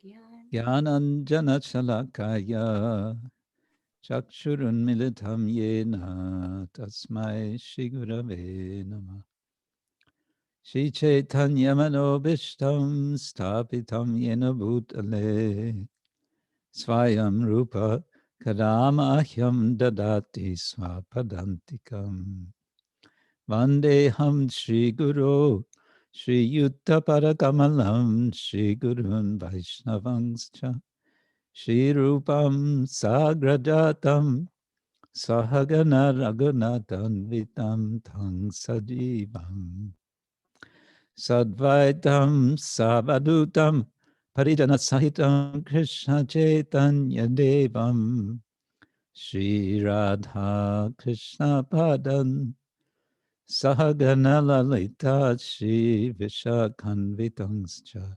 Jnananjana-shalakaya chakshurunmilitam yena tasmai shri-gurave namah. Shri Chaitanya Manobishtam Stapitam Yena Bhutale Swayam Rupa Kadamahyam Dadati Swapadantikam Vandeham Shri Guru Shri Yutta Parakamalam Shri Gurun Vaishnavangscha Shri Rupam Sagrajatam Sahagana Raghunathan Vitam Tang Sajivam Sadvaitam Savadutam Parijana Sahitam Krishna Chaitanya Devam Shri Radha Krishna Padan Sahagana Lalita Shri Vishakhanvitangscha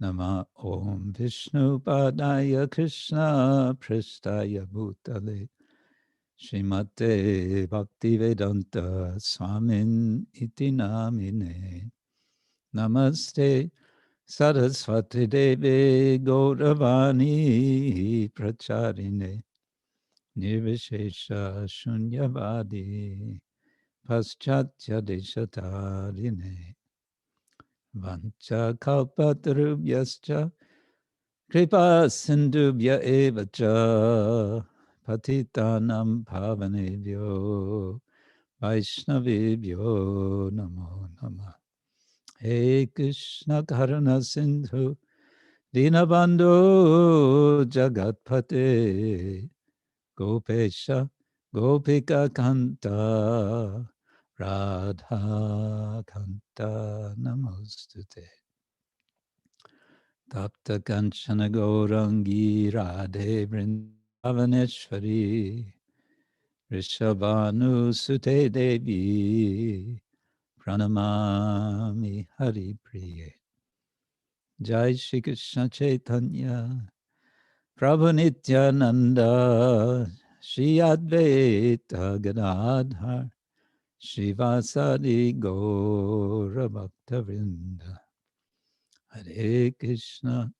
Nama Om Vishnu Padaya Krishna Pristaya Bhutale Srimate Bhaktivedanta Swamin Iti Namine Namaste Saraswati Devi Gauravani Pracharine Nirvishesha Shunyavadi Paschatya Deshatarine Vancha Kalpatarubhyascha Kripa Sindhubhya Evacha Patitanam Pavanebhyo Vaishnavebhyo Namo Namah. Hey Krishna Karuna Sindhu Dinabandhu Jagatpate Gopesha Gopika Kanta Radha Kanta Namostute Tapta Kanchana Gaurangi Radhe Vrindavaneshwari Rishabhanu Sute Devi Pranamami Hari Priye Jai Shri Krishna Chaitanya Prabhu Nityananda Shri Advaita Gadadhar Shivasadi Gaura Bhakta Vrinda Hare Krishna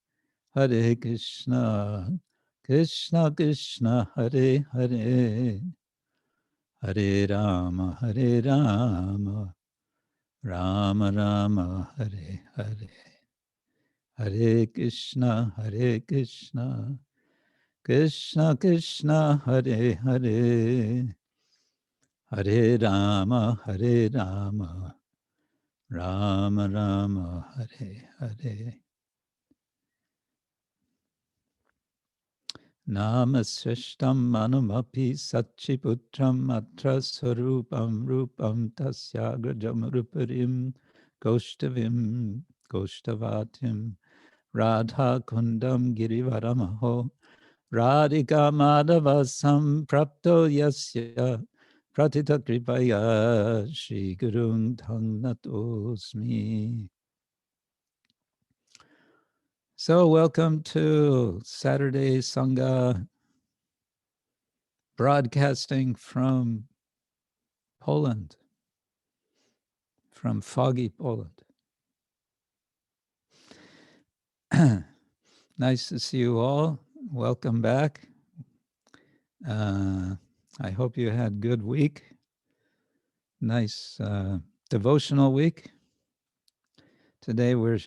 Krishna Krishna Hare Hare Hare Rama Rama Rama Hare Hare Hare Krishna Krishna Krishna Hare Hare Hare Rama Rama Rama Hare Hare Namasrishtam manumapi satchiputram atra sarupam rupam tasyagrajam ruparim Goshtavatim Radha Kundam Giri-vara-maho Radhika Madhavasam Prapto Yasya Pratita Kripaya Shri Gurung Tang Natosmi. So welcome to Saturday Sanga, broadcasting from Poland, from foggy Poland. Nice to see you all. Welcome back. I hope you had a good week. Nice devotional week. Today we're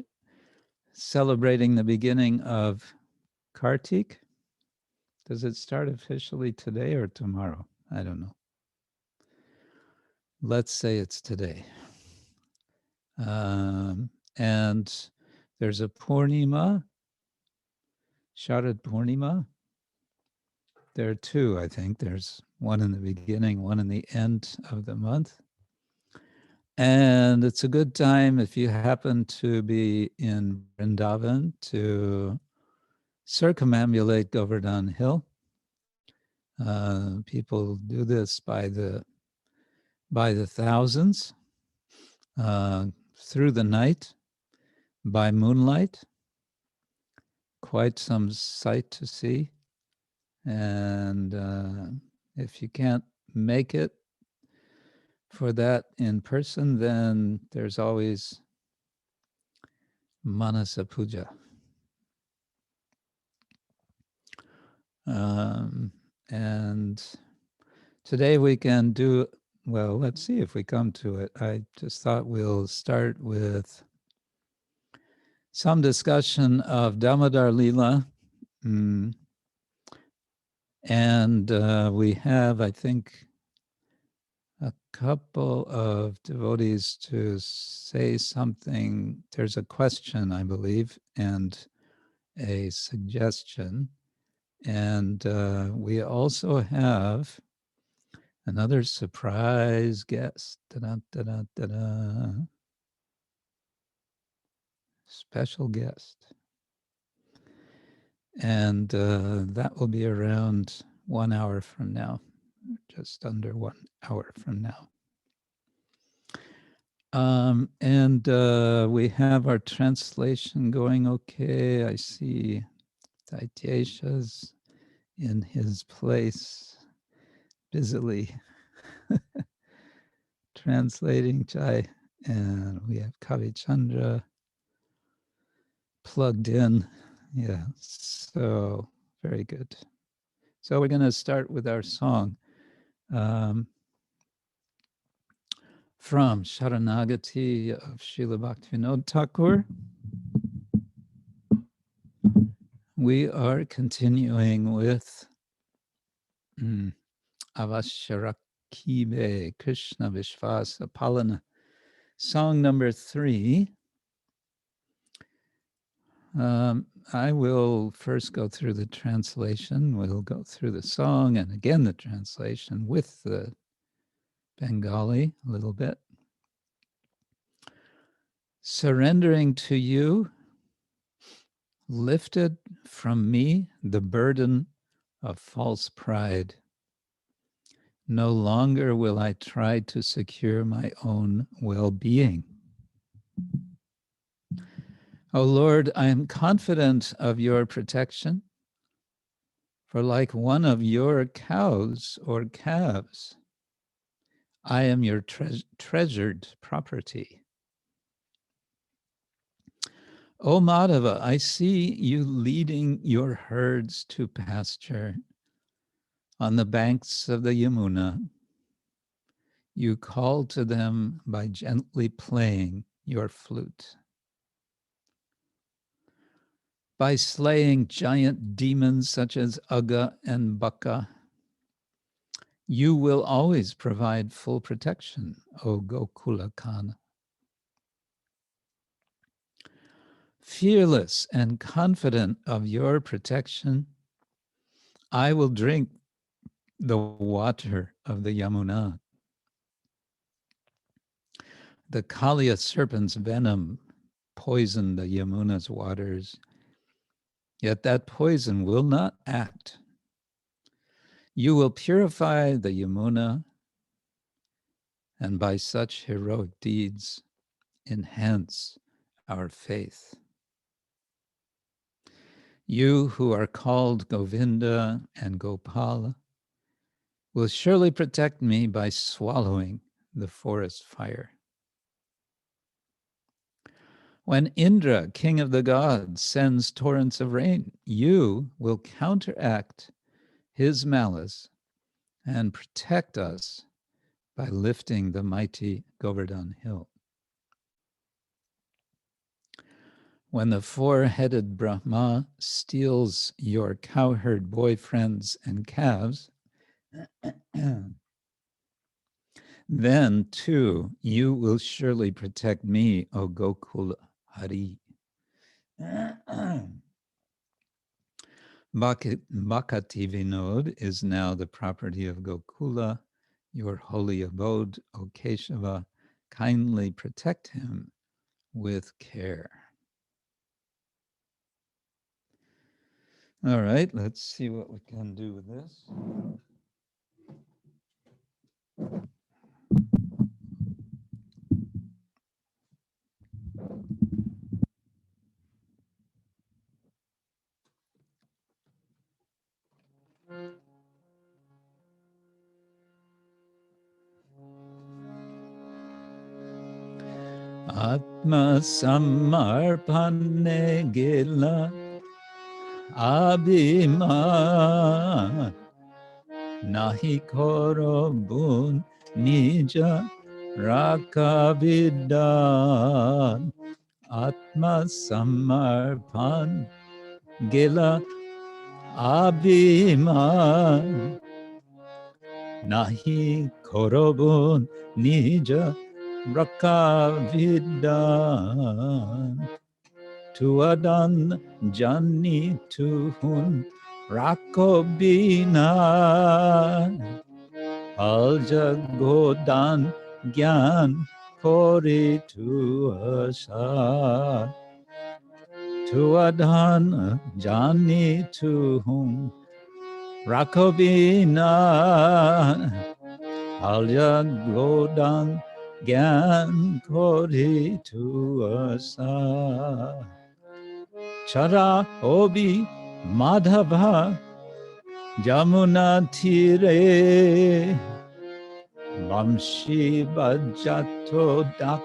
celebrating the beginning of Kartik. Does it start officially today or tomorrow? I don't know. Let's say it's today. And there's a Purnima, Sharad Purnima. There are two, I think. There's one in the beginning, one in the end of the month. And it's a good time if you happen to be in Vrindavan to circumambulate Govardhan Hill. People do this by the thousands, through the night, by moonlight. Quite some sight to see. And if you can't make it for that in person, then there's always Manasa Puja. And today we can do, well, let's see if we come to it. I just thought we'll start with some discussion of Damodar Lila. And we have, I think, a couple of devotees to say something. There's a question, I believe, and a suggestion. And we also have another surprise guest. Da-da-da-da-da-da. Special guest. And that will be around 1 hour from now, just under 1 hour from now. And we have our translation going okay. I see Taityesha's in his place, busily translating Chai. And we have Kavi Chandra plugged in. Yeah, so very good. So we're going to start with our song from Saranagati of Srila Bhaktivinoda Thakur. We are continuing with Avasya Raksibe, Krishna Visvasa, Palana. Song number 3. I will first go through the translation. We'll go through the song and again the translation with the Bengali a little bit. Surrendering to you, lifted from me the burden of false pride. No longer will I try to secure my own well-being. O Lord, I am confident of your protection, for like one of your cows or calves, I am your treasured property. O Madhava, I see you leading your herds to pasture on the banks of the Yamuna. You call to them by gently playing your flute. By slaying giant demons such as Agha and Baka, you will always provide full protection, O gokula-kān. Fearless and confident of your protection, I will drink the water of the Yamuna. The kāliya serpent's venom poisoned the Yamuna's waters, yet that poison will not act. You will purify the Yamuna, and by such heroic deeds, enhance our faith. You who are called Govinda and Gopala will surely protect me by swallowing the forest fire. When Indra, king of the gods, sends torrents of rain, you will counteract his malice and protect us by lifting the mighty Govardhan hill. When the four-headed Brahma steals your cowherd boyfriends and calves, then too you will surely protect me, O Gokula-Hari. Bhaktivinoda is now the property of Gokula, your holy abode, O Keshava. Kindly protect him with care. All right, let's see what we can do with this. Ātma-samarpane Gela, abhimān, nāhi korobuň, nija rakhā-vidhān, ātma-samarpane, Gela, Abhiman, nāhi korobuň, nija rakhā-vidhān, tuwā jani tuhun rakhā-vidhān, alja-godan gyan kori tuwā, tuwā jani tuhun rakhā-vidhān, alja-godan gyan kori tuwā. Chara obi madhava jāmuna-tīre, Bamshi bhajato dak,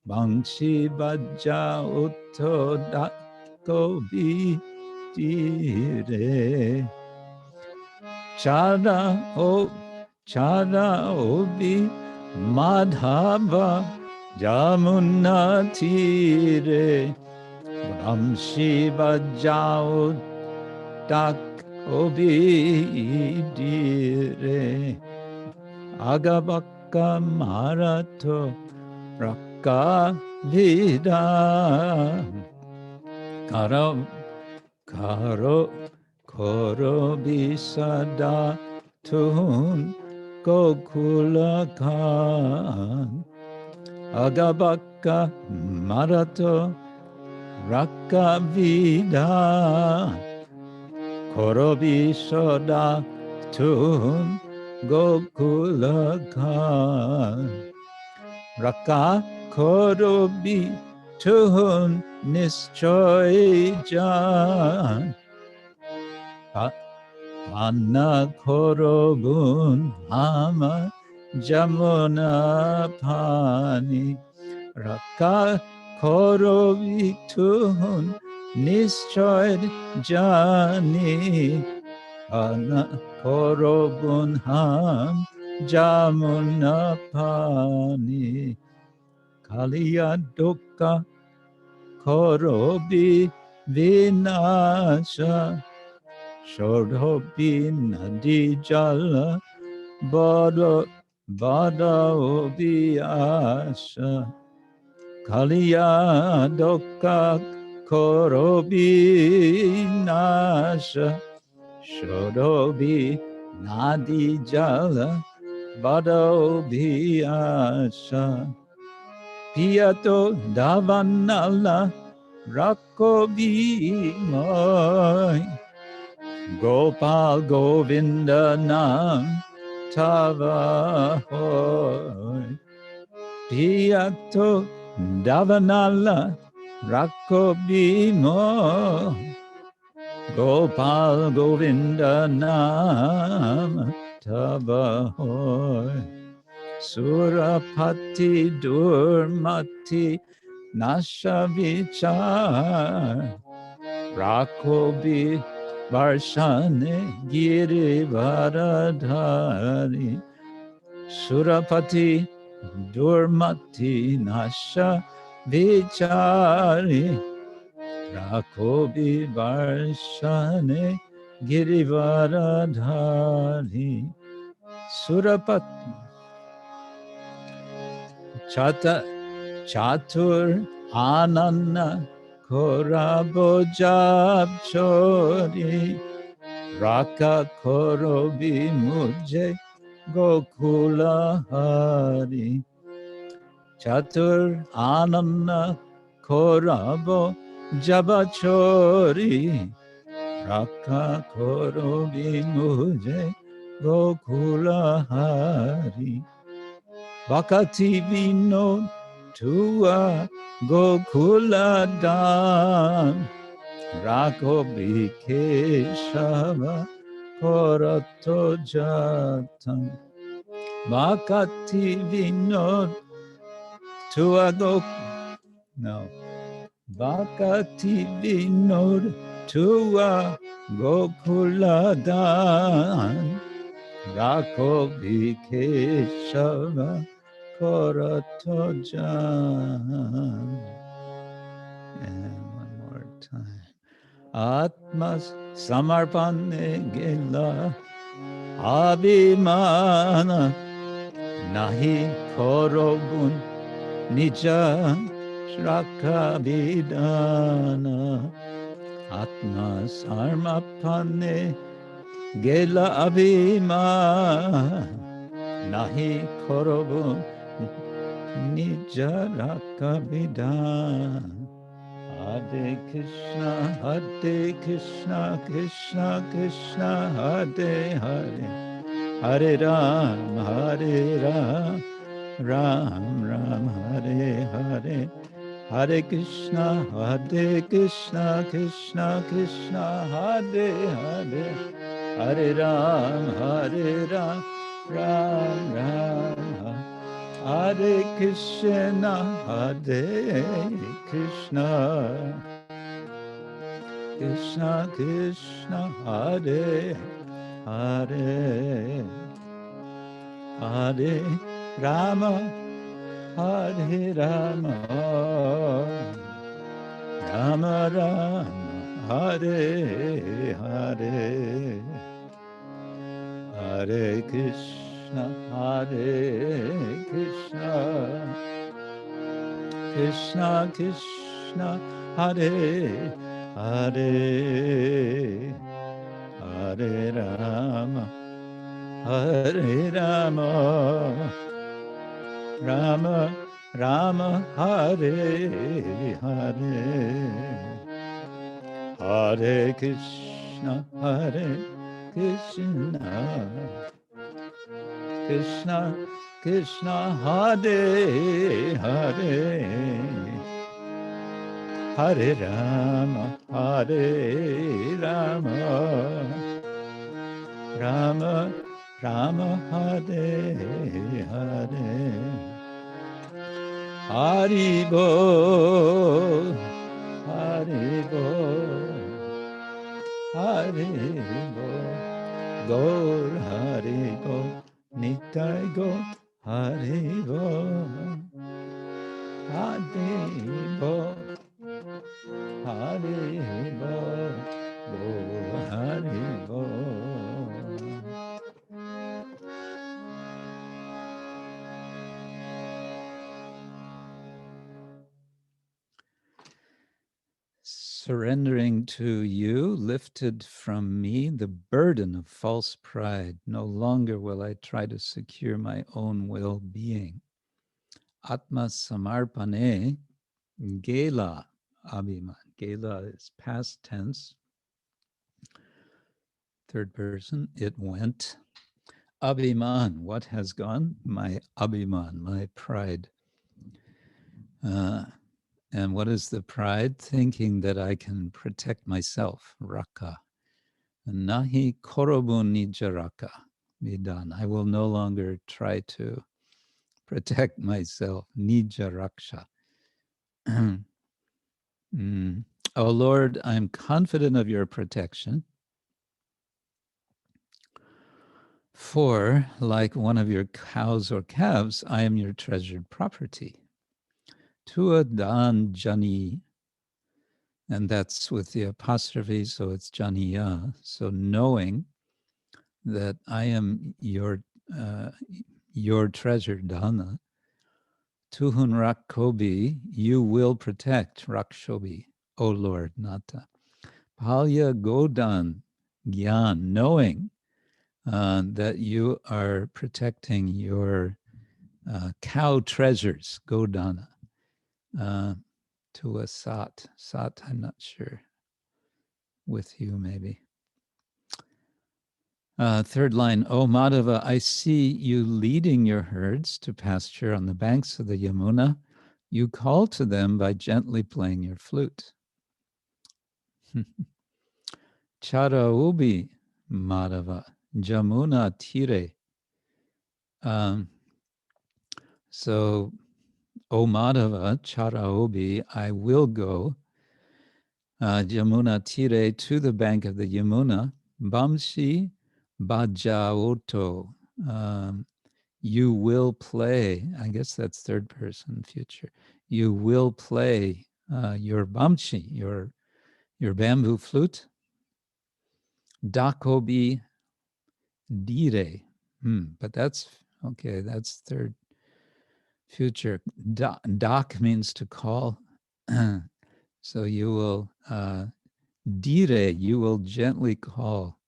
Bamshi bhajato dakobitire. Chara obi madhava jāmuna-tīre, Bamshi bhajao dakobitire. Agha-baka marato rakhā-vidhān, korobisada tuhun gokula-kān. Agha-baka marato rakhā-vidhān, korobisada tuhun gokula-kān. Rakhā korobi tuhun nischoy jan, Palana korobuň hama jāmuna-pāni. Rakhā korobi tuhun nischoy jani, Palana korobuň hama jāmuna-pāni. Kāliya-dokha korobuň-nāśa, Sura-pati nadī-jala bada-obhyāsa. Kāliya-dokha korobuň-nāśa, Sura-pati nadī-jala bada-obhyāsa. Piyato dhavanala rakhā-vidhān, Gopal Govinda nam tava hoy. Piyato dhavanala rakhā-vidhān, Gopal Govinda nam tava hoy. Sura-pati-durmati-nāśa vichār, Rakhōbi varshane giri-vara-dhāri. Sura-pati-durmati-nāśa vichāri, Rakhōbi varshane giri-vara-dhāri. Sura-pati chatur anana korabojab chori, Rakha korobi mujhe gokula-hari. Chatur anana korabo jabachori, Rakha korobi mujhe gokula-hari. Bhaktivinoda tuwā gokula-kān, Raksibe Keshava korato jatam. Bhaktivinoda tuwā Bhaktivinoda tuwā gokula-kān rakhā-vidhān korobuň. And one more time. ātma-samarpane gelā, Abhiman nāhi korobuň nija rakhā-vidhān. ātma-samarpane gelā abhimān nāhi korobuň nija rakhā-vidhān. Hare Krishna, Krishna Krishna, Hare Hare, Hare Ram, Ram Ram, Hare Hare, Hare Krishna, Krishna Krishna, Hare Hare, Hare Ram, Ram Ram, Hare Krishna, Krishna Krishna, Hare Hare, Hare Rama, Rama Rama, Hare Hare, Hare Krishna, Krishna Krishna, Hare Hare, Hare Rama, Rama Rama, Hare Hare, Hare Krishna, Krishna Krishna, Hare Hare, Hare Rama, Rama Rama, Hare Hare, Haribo, Haribo, Haribo, Gaur Haribo, Nitai Go, Haribo, Haribo, Haribo, Go Haribo. Surrendering to you, lifted from me the burden of false pride. No longer will I try to secure my own well-being. Atma-samarpane, Gela, Abhiman. Gela is past tense. Third person, it went. Abhiman, what has gone? My Abhiman, my pride. And what is the pride? Thinking that I can protect myself, rakhā. Nāhi korobuň nija rakhā-vidhān. I will no longer try to protect myself, nija raksha. Oh Lord, I'm confident of your protection. For, like one of your cows or calves, I am your treasured property. Tuwā dan jani, and that's with the apostrophe, so it's janiya. So knowing that I am your treasure, dhana. Tuhun rakhobi, you will protect, rakshobi, O Lord, nata. Kāliya-dokha, gyan, knowing that you are protecting your cow treasures, godana. Tuwā sat, I'm not sure, with you maybe. Third line, O Madhava, I see you leading your herds to pasture on the banks of the Yamuna. You call to them by gently playing your flute. Chara-ubi, Madhava, jāmuna-tīre. So, O Madhava, Chara-ubi, I will go jāmuna-tīre, to the bank of the Yamuna, bamshi bajaoto, you will play, I guess that's third person future, you will play your bamshi, your bamboo flute, dakobi dire, but that's, okay, that's third future. Dak means to call, so you will, dire, you will gently call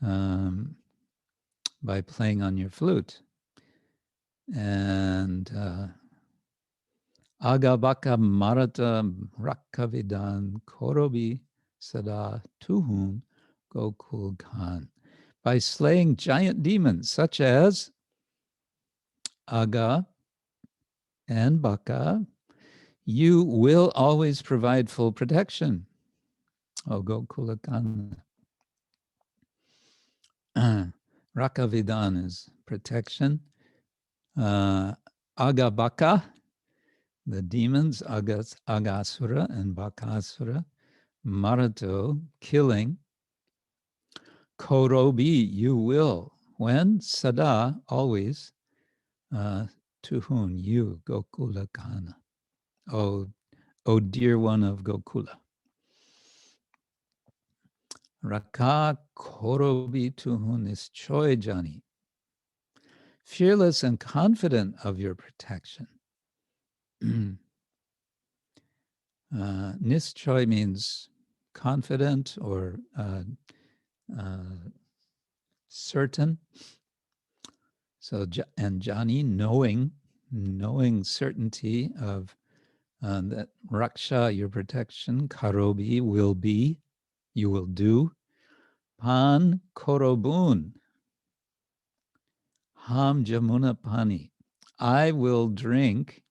by playing on your flute. And agha-baka marata rakhā-vidhān korobuń sada tuhun gokula-kān. By slaying giant demons such as agha and baka, you will always provide full protection. Oh, gokula-kān. Rakhā-vidhān is protection. Agha-baka, the demons, aghasura and bakasura. Marato, killing. Korobuń, you will. When? Sada, always. Tuhun, you, gokula-kān. Oh, dear one of Gokula. Rakhā korobuń tuhun nischoy jani. Fearless and confident of your protection. Nischoy means confident or certain. So, and jani, knowing certainty of that raksha, your protection, korobuń, will be, you will do. Pan korobuń, ham jāmuna-pāni, I will drink,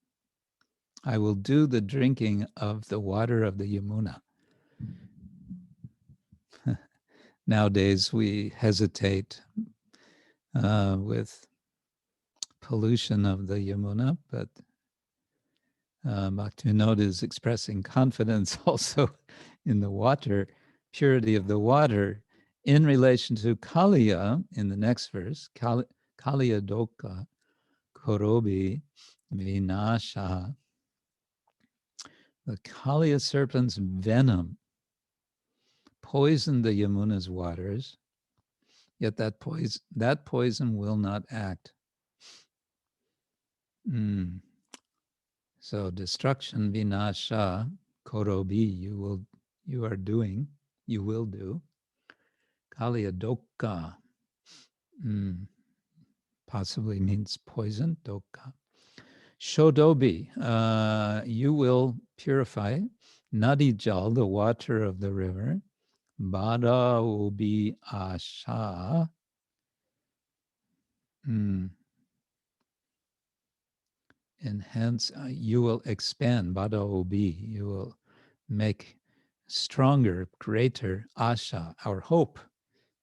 I will do the drinking of the water of the Yamuna. Nowadays we hesitate with pollution of the Yamuna, but Bhaktivinoda is expressing confidence also in the water, purity of the water, in relation to kāliya in the next verse, kāliya-dokha, korobuń-nāśa. The kāliya serpent's venom poisoned the Yamuna's waters, yet that poison will not act. So destruction, vināśa, korobuń, you will do. Kāliya-dokha, possibly means poison, dokha. Shodobi, you will purify. Nadī-jala, the water of the river. Bada ubi asha. And hence you will expand. Bada ubi, you will make stronger, greater asha, our hope.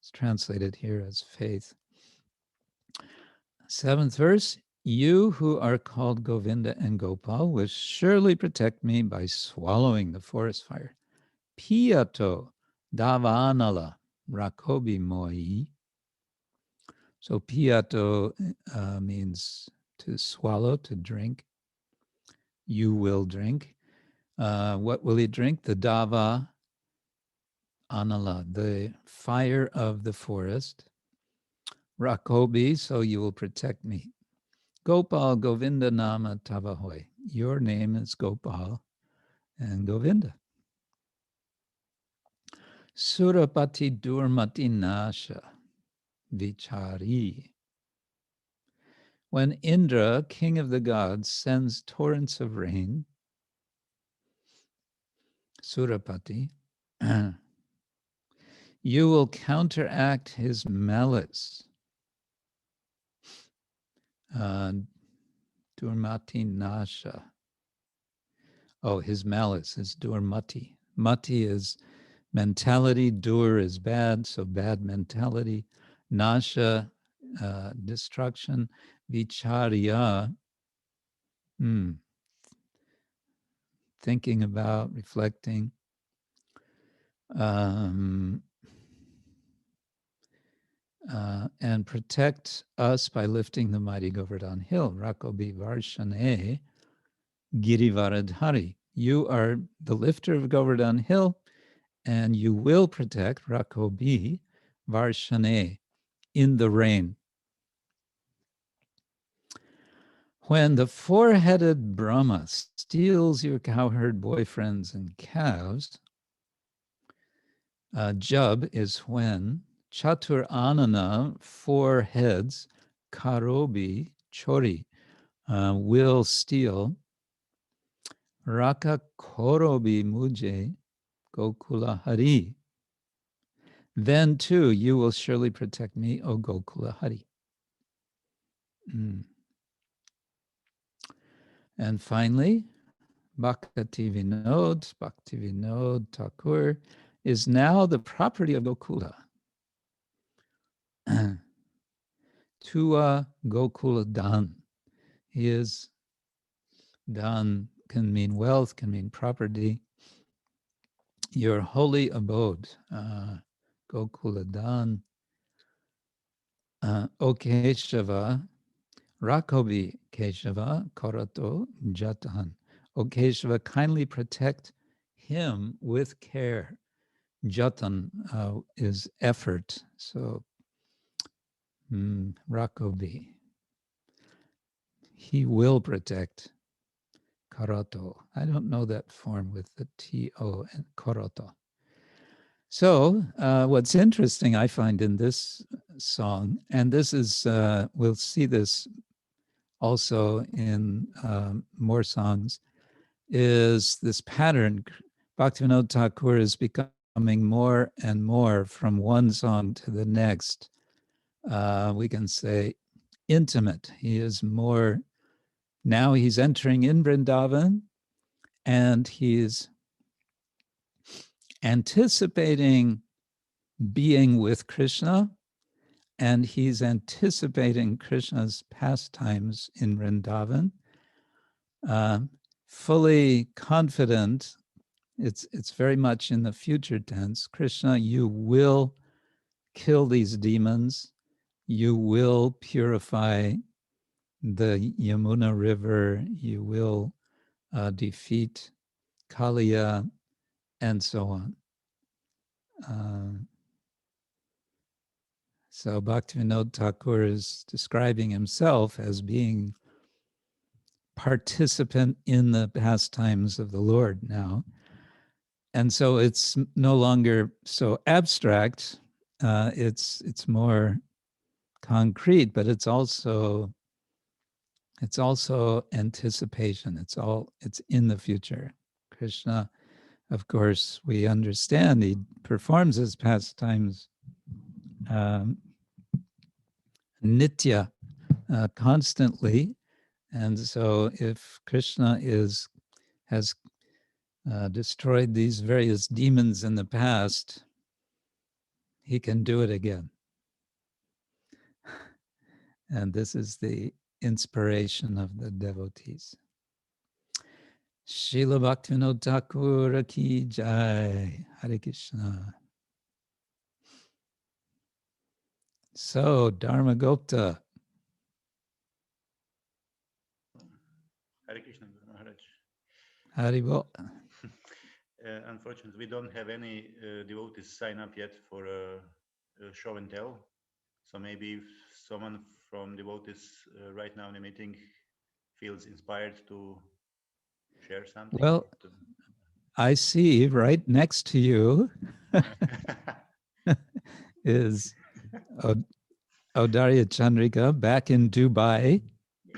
It's translated here as faith. 7th verse, you who are called Govinda and Gopal will surely protect me by swallowing the forest fire. Piyato davanala rakobi moi. So piyato means to swallow, to drink. You will drink. What will he drink? The dava anala, the fire of the forest. Rakobi, so you will protect me. Gopal Govinda Nama Tavahoy. Your name is Gopal and Govinda. Sura-pati-durmati-nāśa vichari. When Indra, king of the gods, sends torrents of rain, Sura-pati, you will counteract his malice. Durmati-nāśa. Oh, his malice is durmati. Mati is mentality, dur is bad, so bad mentality. Nāśa, destruction. Vicharya, thinking about, reflecting. um, and protect us by lifting the mighty Govardhan hill. Rakobi Varshane giri-vara-dhāri. You are the lifter of Govardhan hill, and you will protect Rakobi Varshane in the rain. When the four-headed Brahma steals your cowherd boyfriends and cows, Jub is when Chatur Anana, four heads, Karobi, Chori, will steal Raka Korobi Muje Gokula-Hari. Then too you will surely protect me, O Gokula-Hari. And finally, Bhaktivinoda Thakur is now the property of Gokula. Tuwā gokula-kān. He is, dan can mean wealth, can mean property. Your holy abode, gokula-kān. O Keshava, Rakobi Keshava, Korato Jatan. O Keshava, kindly protect him with care. Jatan is effort, so Rakobi. He will protect. Karato. I don't know that form with the T-O and Karato. So what's interesting I find in this song, and this is, we'll see this also in more songs, is this pattern. Bhaktivinoda Thakur is becoming more and more from one song to the next. We can say intimate. He is more, now he's entering in Vrindavan and he's anticipating being with Krishna, and he's anticipating Krishna's pastimes in Vrindavan, fully confident. It's very much in the future tense. Krishna, you will kill these demons. You will purify the Yamuna River. You will defeat Kāliya, and so on. So Bhaktivinoda Thakur is describing himself as being participant in the pastimes of the Lord now. And so it's no longer so abstract, it's more concrete, but it's also anticipation. It's in the future. Krishna, of course, we understand he performs his pastimes nitya, constantly. And so if Krishna has destroyed these various demons in the past, he can do it again. And this is the inspiration of the devotees. Srila Bhaktivinoda Thakur ki jai. Hare Krishna. So, Dharma Gupta. Hare Krishna, Maharaj. Haribol. Unfortunately, we don't have any devotees sign up yet for a show and tell. So maybe if someone from devotees right now in the meeting feels inspired to share something. Well, I see right next to you is Audarya Chandrika back in Dubai. Yes.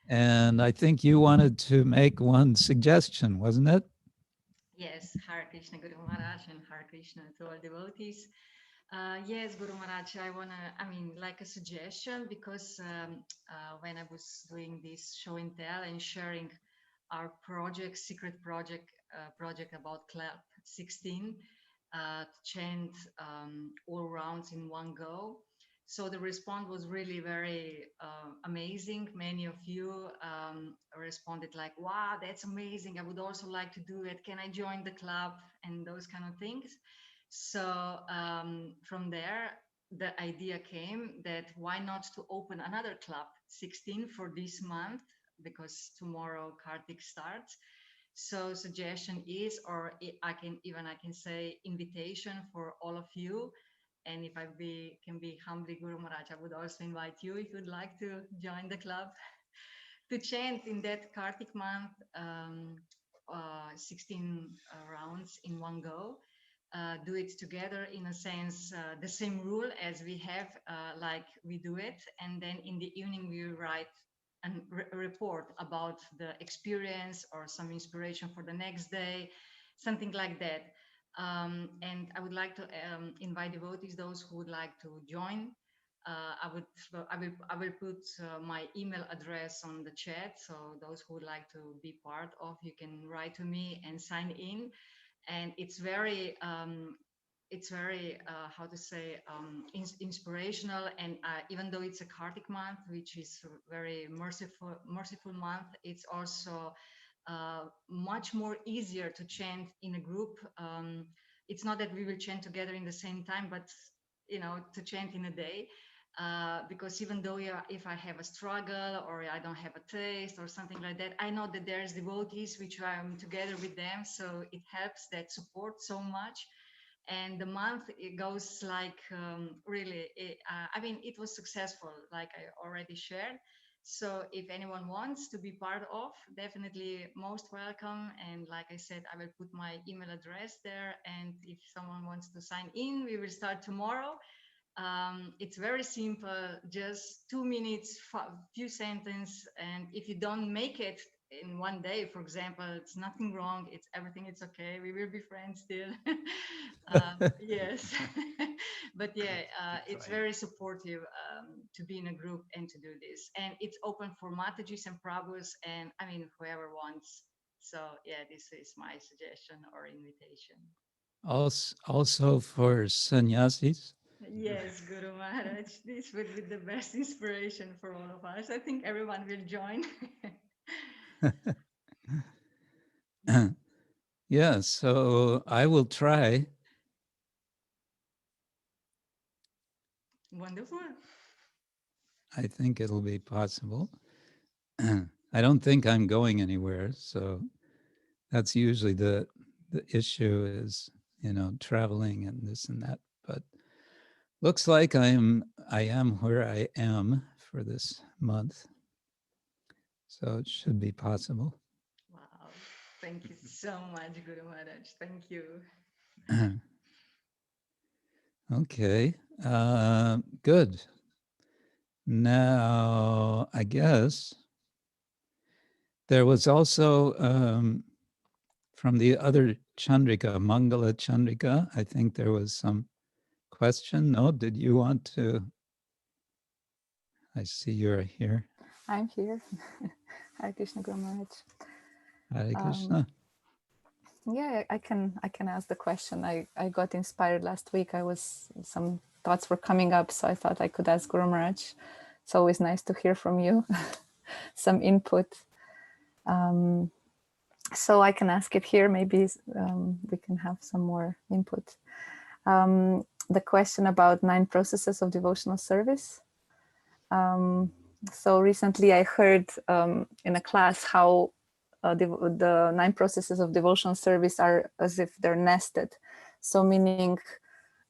And I think you wanted to make one suggestion, wasn't it? Yes, Hare Krishna Guru Maharaj and Hare Krishna to all devotees. Yes, Guru Maharaj, like a suggestion, because when I was doing this show and tell and sharing our project, secret project about Club 16, to chant all rounds in one go. So the response was really very amazing. Many of you responded like, wow, that's amazing. I would also like to do it. Can I join the club? And those kind of things. So from there, the idea came that why not to open another club, 16 for this month, because tomorrow Kartik starts. So suggestion is, or I can say invitation for all of you. And if can be humbly Guru Maharaj, I would also invite you if you'd like to join the club to chant in that Kartik month 16 rounds in one go. Do it together in a sense, the same rule as we have, like we do it. And then in the evening, we write a report about the experience or some inspiration for the next day, something like that. And I would like to invite devotees, those who would like to join. I will put my email address on the chat. So those who would like to be part of, you can write to me and sign in. And it's very how to say, inspirational. And even though it's a Kartik month, which is a very merciful month, it's also much more easier to chant in a group. It's not that we will chant together in the same time, but to chant in a day. Because even though if I have a struggle or I don't have a taste or something like that, I know that there's devotees which I'm together with them, so it helps, that support so much. And the month, it goes like really, it was successful, like I already shared. So if anyone wants to be part of, definitely most welcome. And like I said, I will put my email address there. And if someone wants to sign in, we will start tomorrow. It's very simple, just 2 minutes, few sentences. And if you don't make it in one day, for example, it's nothing wrong. It's everything. It's okay. We will be friends still. Yes. But yeah, it's very supportive to be in a group and to do this. And it's open for Matajis and Prabhus and whoever wants. So yeah, this is my suggestion or invitation. Also for sannyasis? Yes, Guru Maharaj, this would be the best inspiration for all of us. I think everyone will join. Yeah, so I will try. Wonderful. I think it'll be possible. I don't think I'm going anywhere, so that's usually the issue is, traveling and this and that. But looks like I am where I am for this month, so it should be possible. Wow, thank you so much, Guru Maharaj. Thank you. Okay, good. Now, I guess there was also from the other Chandrika, Mangala Chandrika, I think there was some question. No, did you want to? I see you're here. I'm here. Hare Krishna, Guru Maharaj. Hare Krishna. Yeah, I can ask the question. I got inspired last week. Some thoughts were coming up, so I thought I could ask Guru Maharaj. It's always nice to hear from you, some input. So I can ask it here. Maybe we can have some more input. The question about 9 processes of devotional service. So recently I heard in a class how the 9 processes of devotional service are as if they're nested. So meaning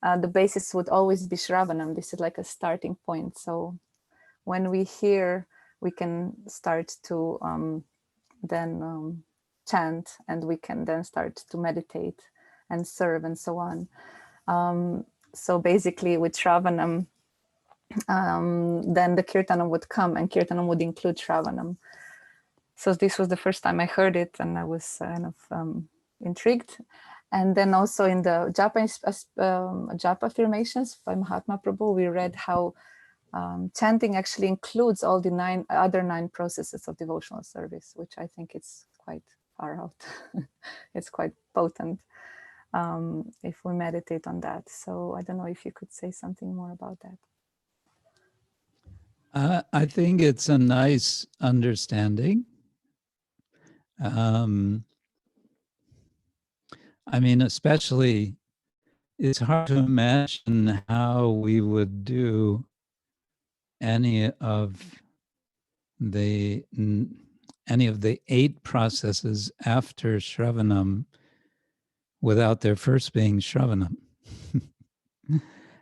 the basis would always be Shravanam. This is like a starting point. So when we hear, we can start to then chant, and we can then start to meditate and serve and so on. So basically with Shravanam, then the Kirtanam would come, and Kirtanam would include Shravanam. So this was the first time I heard it, and I was kind of intrigued. And then also in the Japa affirmations by Mahatma Prabhu, we read how chanting actually includes all the other 9 processes of devotional service, which I think it's quite far out. It's quite potent if we meditate on that. So I don't know if you could say something more about that. I think it's a nice understanding. Especially it's hard to imagine how we would do any of the 8 processes after Shravanam without there first being Shravanam.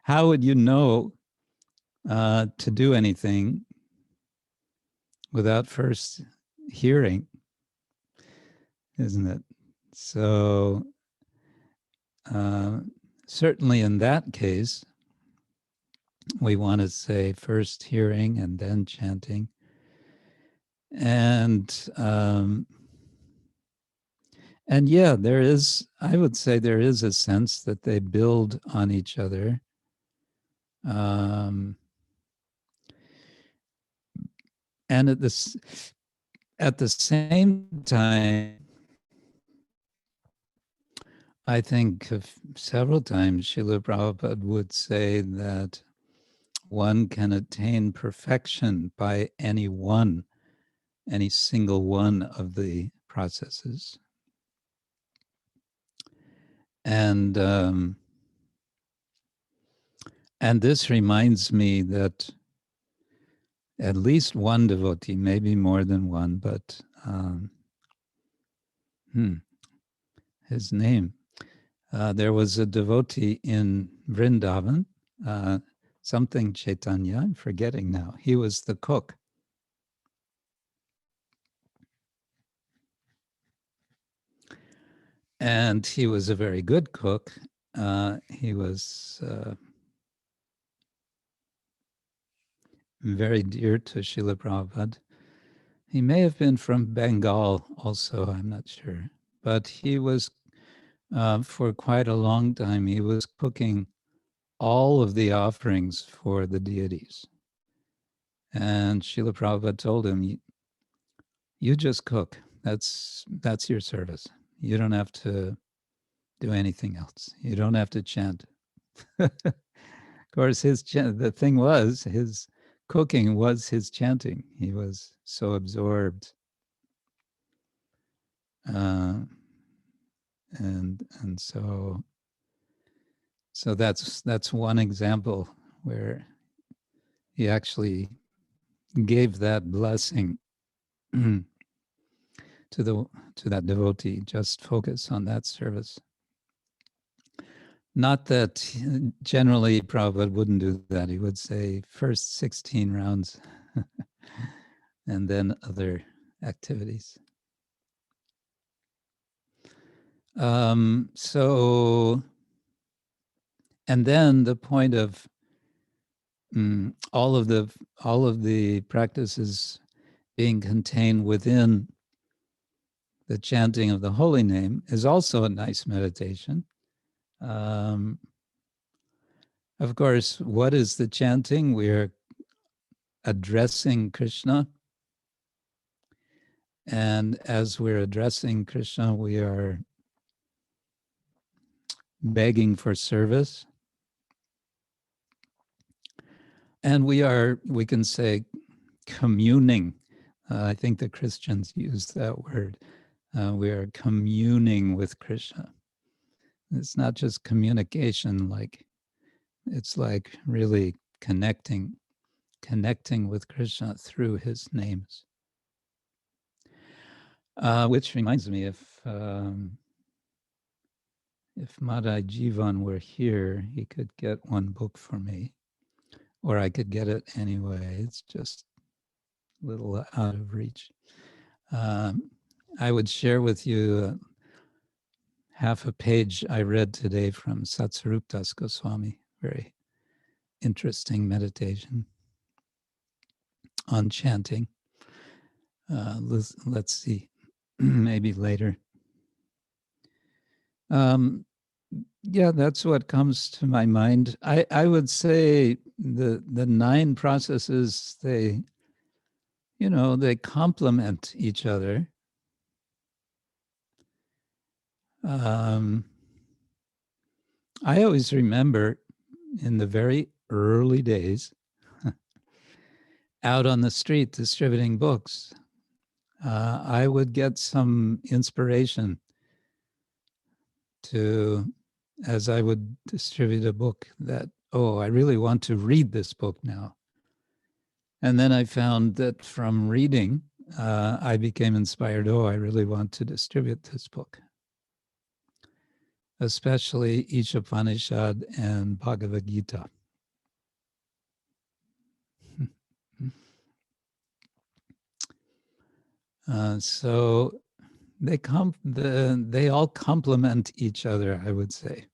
How would you know to do anything without first hearing? Isn't it? So certainly in that case, we want to say first hearing and then chanting. And yeah, there is, I would say there is a sense that they build on each other. And at the same time, I think several times Srila Prabhupada would say that one can attain perfection by any single one of the processes. And this reminds me that at least one devotee, maybe more than one, but his name. There was a devotee in Vrindavan, something Chaitanya, I'm forgetting now. He was the cook. And he was a very good cook. He was very dear to Srila Prabhupada. He may have been from Bengal also, I'm not sure. But he was, for quite a long time, he was cooking all of the offerings for the deities. And Srila Prabhupada told him, you just cook. That's your service. You don't have to do anything else. You don't have to chant. Of course, the thing was, his cooking was his chanting. He was so absorbed. And so that's one example where he actually gave that blessing to that devotee. Just focus on that service. Not that generally Prabhupada wouldn't do that. He would say first 16 rounds and then other activities. So, and then the point of all of the practices being contained within the chanting of the holy name is also a nice meditation. Of course, what is the chanting? We're addressing Krishna. And as we're addressing Krishna, we are begging for service. And we can say, communing. I think the Christians use that word. We are communing with Krishna. It's not just communication, it's like really connecting with Krishna through his names. Which reminds me, if Mataji were here, he could get one book for me, or I could get it anyway. It's just a little out of reach. I would share with you half a page I read today from Satsarupdas Goswami. Very interesting meditation on chanting. Let's see, maybe later. Yeah, that's what comes to my mind. I would say the 9 processes, they complement each other. I always remember in the very early days, out on the street distributing books, I would get some inspiration to as I would distribute a book that, oh, I really want to read this book now. And then I found that from reading, I became inspired, oh, I really want to distribute this book. Especially each Upanishad and Bhagavad Gita. So they all complement each other, I would say.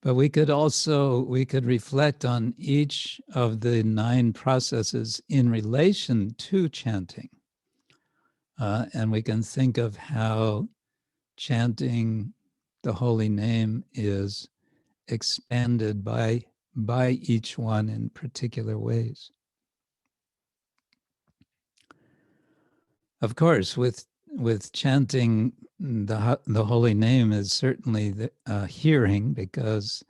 But we could reflect on each of the 9 processes in relation to chanting. And we can think of how chanting the holy name is expanded by each one in particular ways. Of course, with chanting the holy name is certainly the hearing, because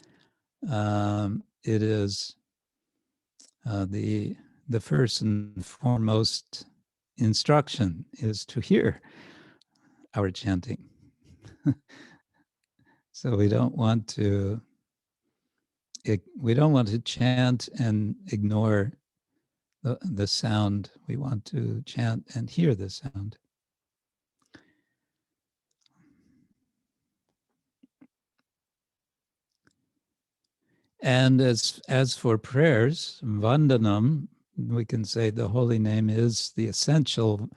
it is the first and foremost instruction is to hear our chanting. So we don't want to chant and ignore the sound. We want to chant and hear the sound. And as for prayers, vandanam, we can say the holy name is the essential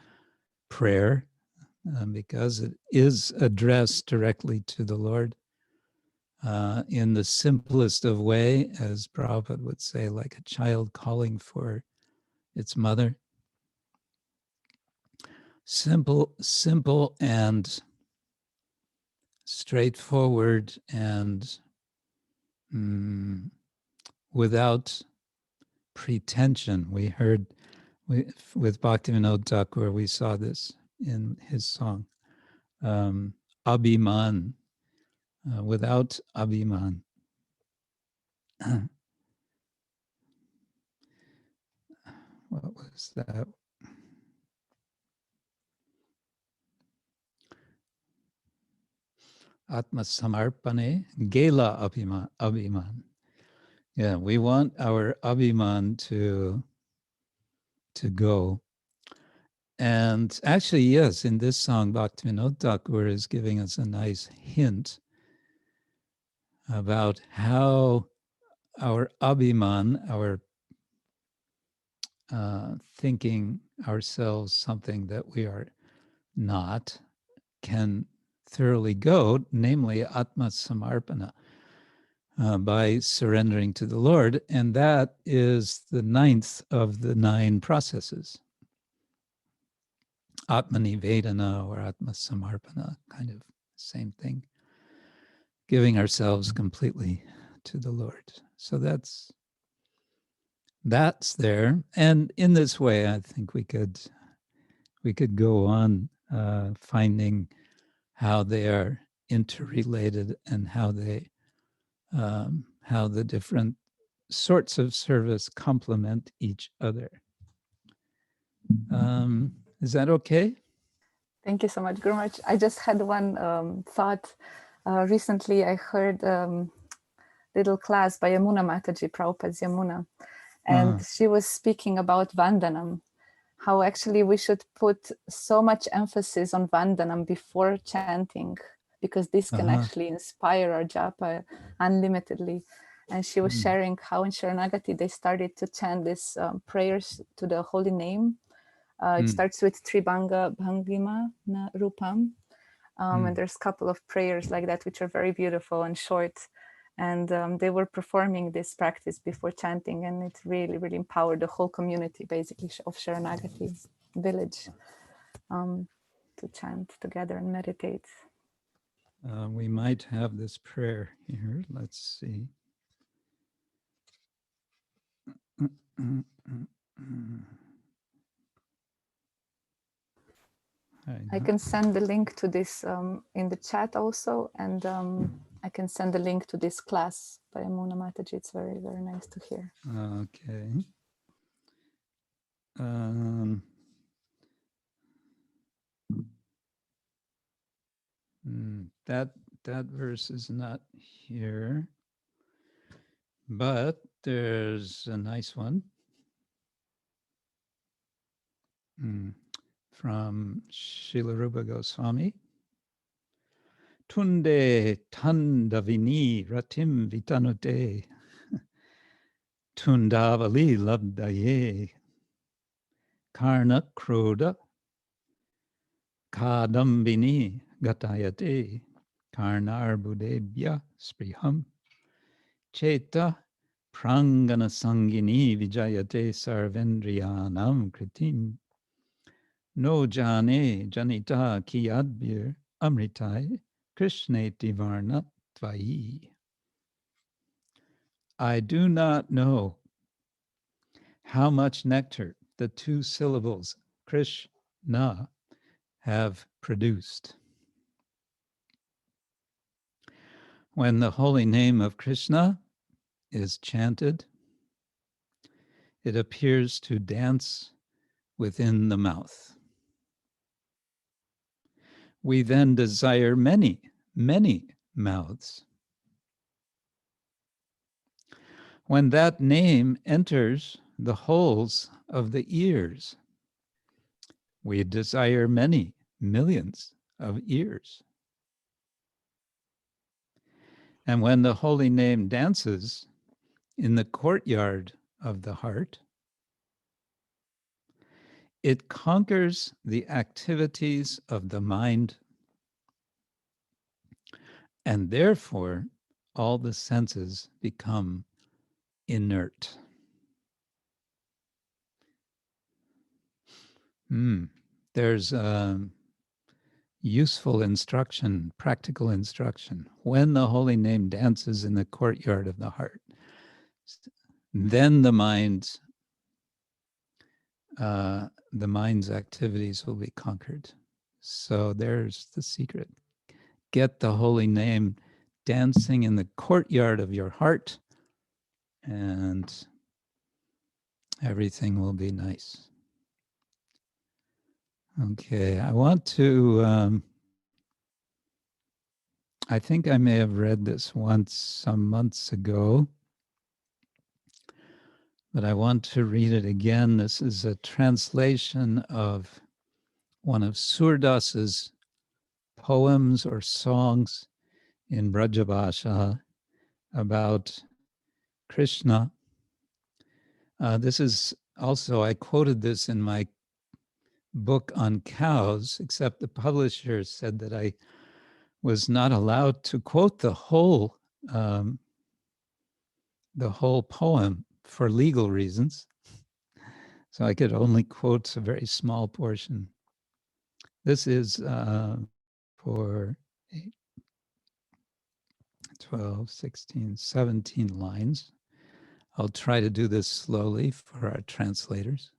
prayer, because it is addressed directly to the Lord in the simplest of way, as Prabhupada would say, like a child calling for its mother. Simple and straightforward and without pretension. We heard with Bhaktivinoda Thakura, we saw this in his song, Abhiman, without abhimān. What was that? ātma-samarpane, Gela abhimān. Yeah, we want our abhimān to go. And actually, yes, in this song, Bhaktivinoda Thakur is giving us a nice hint about how our abhimān, our thinking ourselves something that we are not, can thoroughly go, namely ātma-samarpane, by surrendering to the Lord. And that is the 9th of the 9 processes. Atma-nivedana or ātma-samarpane, kind of same thing. Giving ourselves completely to the Lord. So that's there. And in this way, I think we could go on finding how they are interrelated and how the different sorts of service complement each other. Is that okay? Thank you so much, Guru Maharaj. I just had one thought. Recently, I heard little class by Jāmuna Mataji, Prabhupada's Yamuna, and she was speaking about vandanam, how actually we should put so much emphasis on vandanam before chanting, because this can actually inspire our japa unlimitedly. And she was sharing how in Saranagati they started to chant these prayers to the holy name. It starts with Tribhanga Bhangima na Rupam. And there's a couple of prayers like that, which are very beautiful and short. And they were performing this practice before chanting, and it really, really empowered the whole community, basically, of Saranagati village to chant together and meditate. We might have this prayer here. Let's see. I can send the link to this in the chat also, and I can send the link to this class by Jāmuna Mataji. It's very, very nice to hear. Okay. that verse is not here, but there's a nice one from Srila Rupa Goswami. Tunde tandavini ratim vitanute tundavali labdaye karna kroda kadambini gatayate karnarbudebhya spriham cheta prangana sangini vijayate sarvendriyanam kritim no jane janita kiyadbir amritai krishneti varna tvai. I do not know how much nectar the two syllables Krishna have produced. When the holy name of Krishna is chanted, it appears to dance within the mouth. We then desire many, many mouths. When that name enters the holes of the ears, we desire many millions of ears. And when the holy name dances in the courtyard of the heart, it conquers the activities of the mind, and therefore all the senses become inert. There's useful instruction, practical instruction. When the holy name dances in the courtyard of the heart, then the mind's activities will be conquered. So there's the secret. Get the holy name dancing in the courtyard of your heart, and everything will be nice. Okay, I want to, I think I may have read this once some months ago, but I want to read it again. This is a translation of one of Surdas's poems or songs in Brajabhasha about Krishna. This is also, I quoted this in my book on cows, except the publisher said that I was not allowed to quote the whole poem for legal reasons. So I could only quote a very small portion. This is for 8, 12, 16, 17 lines. I'll try to do this slowly for our translators.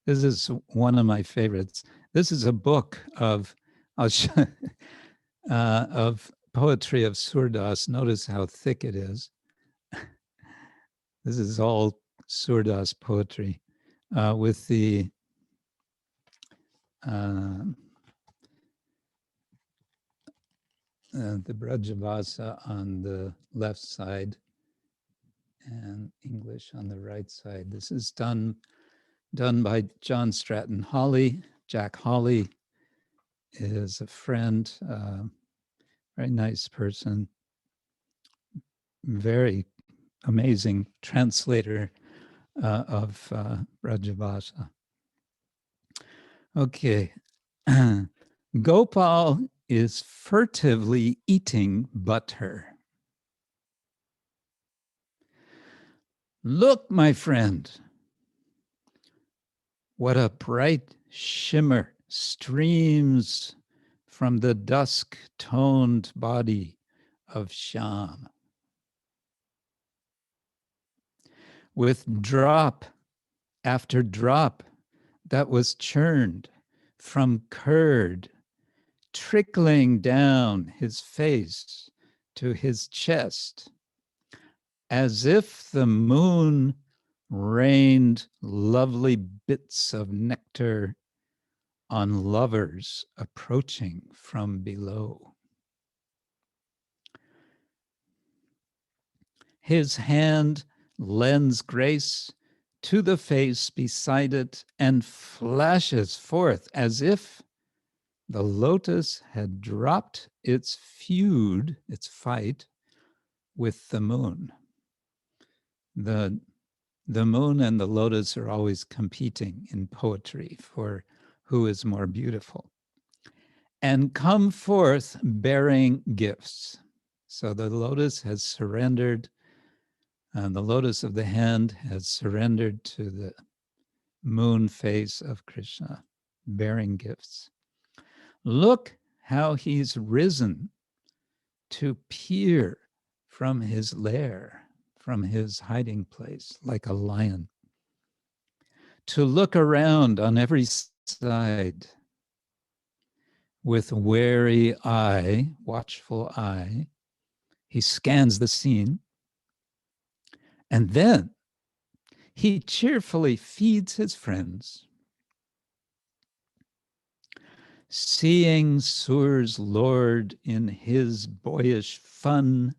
This is one of my favorites. This is a book of poetry of Surdas. Notice how thick it is. This is all Surdas poetry with the Brajavasa on the left side and English on the right side. This is done by John Stratton Hawley. Jack Hawley is a friend, very nice person, very amazing translator of Brajavasa. Okay, Gopal is furtively eating butter. Look, my friend, what a bright shimmer streams from the dusk-toned body of Shyam. With drop after drop that was churned from curd, trickling down his face to his chest, as if the moon rained lovely bits of nectar on lovers approaching from below. His hand lends grace to the face beside it and flashes forth as if the lotus had dropped its feud, its fight, with the moon. The moon and the lotus are always competing in poetry for who is more beautiful. And come forth bearing gifts. So the lotus has surrendered, and the lotus of the hand has surrendered to the moon face of Krishna, bearing gifts. Look how he's risen to peer from his lair, from his hiding place, like a lion, to look around on every side with wary eye, watchful eye. He scans the scene, and then he cheerfully feeds his friends. Seeing Sur's lord in his boyish fun,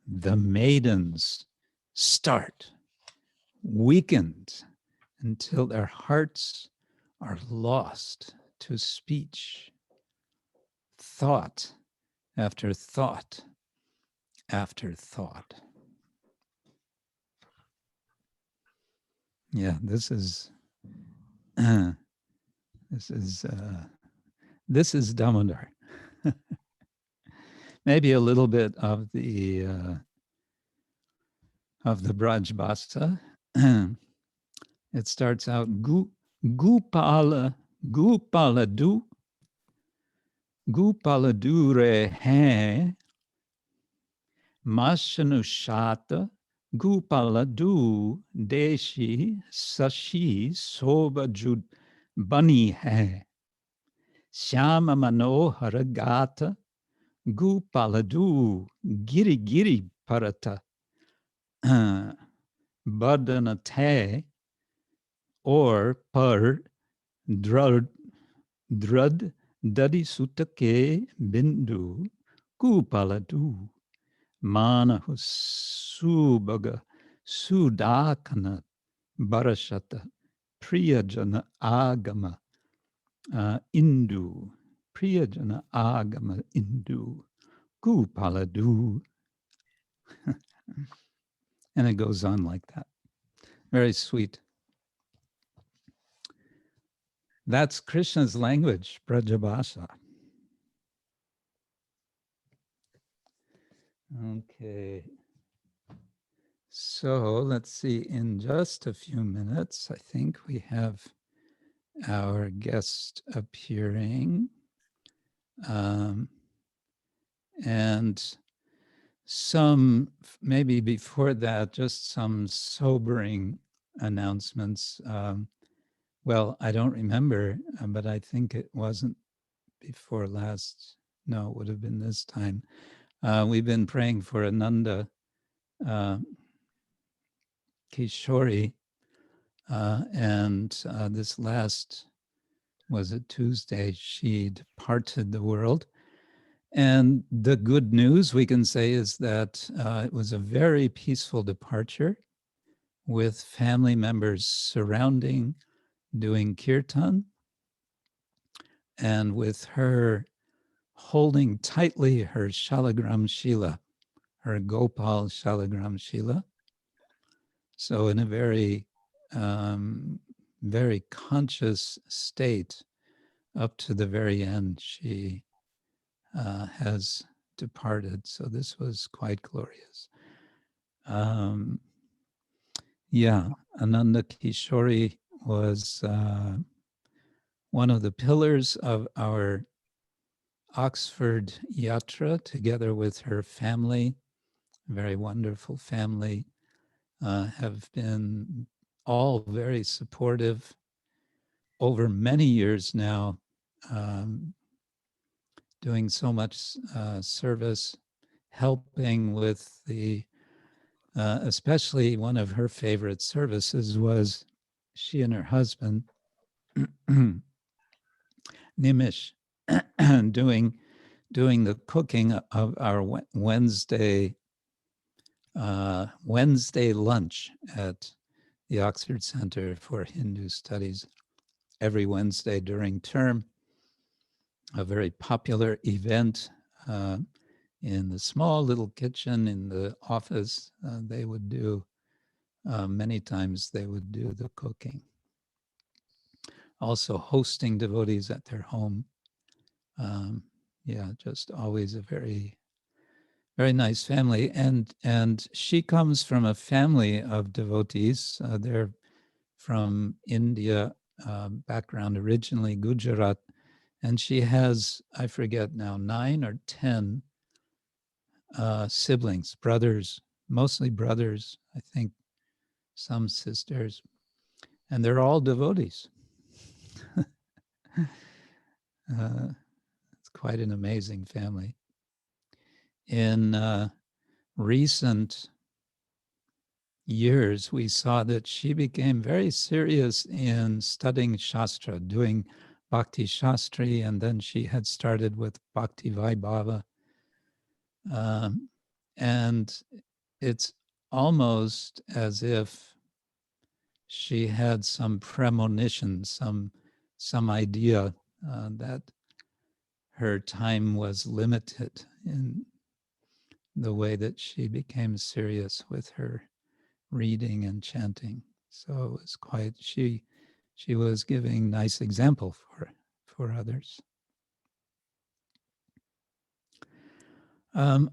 the maidens start, weakened until their hearts are lost to speech, thought after thought after thought. Yeah, this is Damodar. Maybe a little bit of the Braj Bhasa. It starts out gupala dure hai mashanushata gupala du deshi sashi soba bani hai Shyama manohara gata gupaladu giri parata badanate or par drud dadi sutake bindu gupaladu manahu subaga sudakana barashata priyajana agama Indu, Priyajana Agama Indu, Gupaladu. And it goes on like that. Very sweet. That's Krishna's language, Brajabhasa. Okay. So let's see, in just a few minutes, I think we have our guest appearing. And some, maybe before that, just some sobering announcements. Well, I don't remember, but I think it wasn't before last. No, it would have been this time. We've been praying for Ananda Kishori, and this last, was it Tuesday, she departed the world. And the good news we can say is that it was a very peaceful departure with family members surrounding, doing kirtan, and with her holding tightly her Shalagram Shila, her Gopal Shalagram Shila. So in a very, very conscious state up to the very end, she has departed. So this was quite glorious. Yeah, Ananda Kishori was one of the pillars of our Oxford Yatra, together with her family, a very wonderful family, have been all very supportive over many years now, doing so much service, helping with the, especially one of her favorite services was she and her husband, Nimish, doing the cooking of our Wednesday Wednesday lunch at the Oxford Center for Hindu Studies every Wednesday during term, a very popular event in the small little kitchen in the office. They would do, many times they would do the cooking. Also hosting devotees at their home. Yeah, just always a very, very nice family. And she comes from a family of devotees. They're from India background, originally Gujarat. And she has, I forget now, 9 or 10 siblings, brothers, mostly brothers, I think some sisters. And they're all devotees. It's quite an amazing family. In recent years, we saw that she became very serious in studying Shastra, doing Bhakti Shastri, and then she had started with Bhakti Vaibhava. And it's almost as if she had some premonition, some idea that her time was limited in the way that she became serious with her reading and chanting. So it was quite, she was giving nice example for others.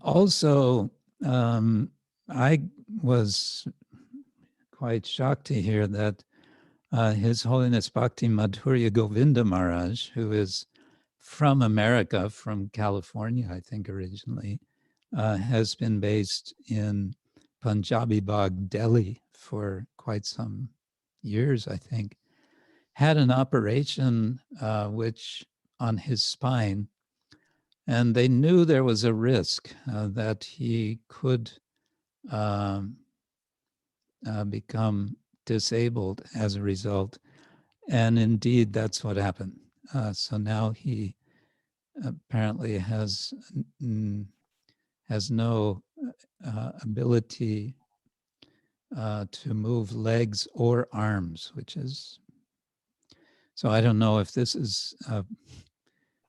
Also, I was quite shocked to hear that His Holiness Bhakti Madhurya Govinda Maharaj, who is from America, from California, I think originally, has been based in Punjabi Bagh, Delhi for quite some years, I think, had an operation which on his spine, and they knew there was a risk that he could become disabled as a result. And indeed, that's what happened. So now he apparently has no ability to move legs or arms, which is, so I don't know if this is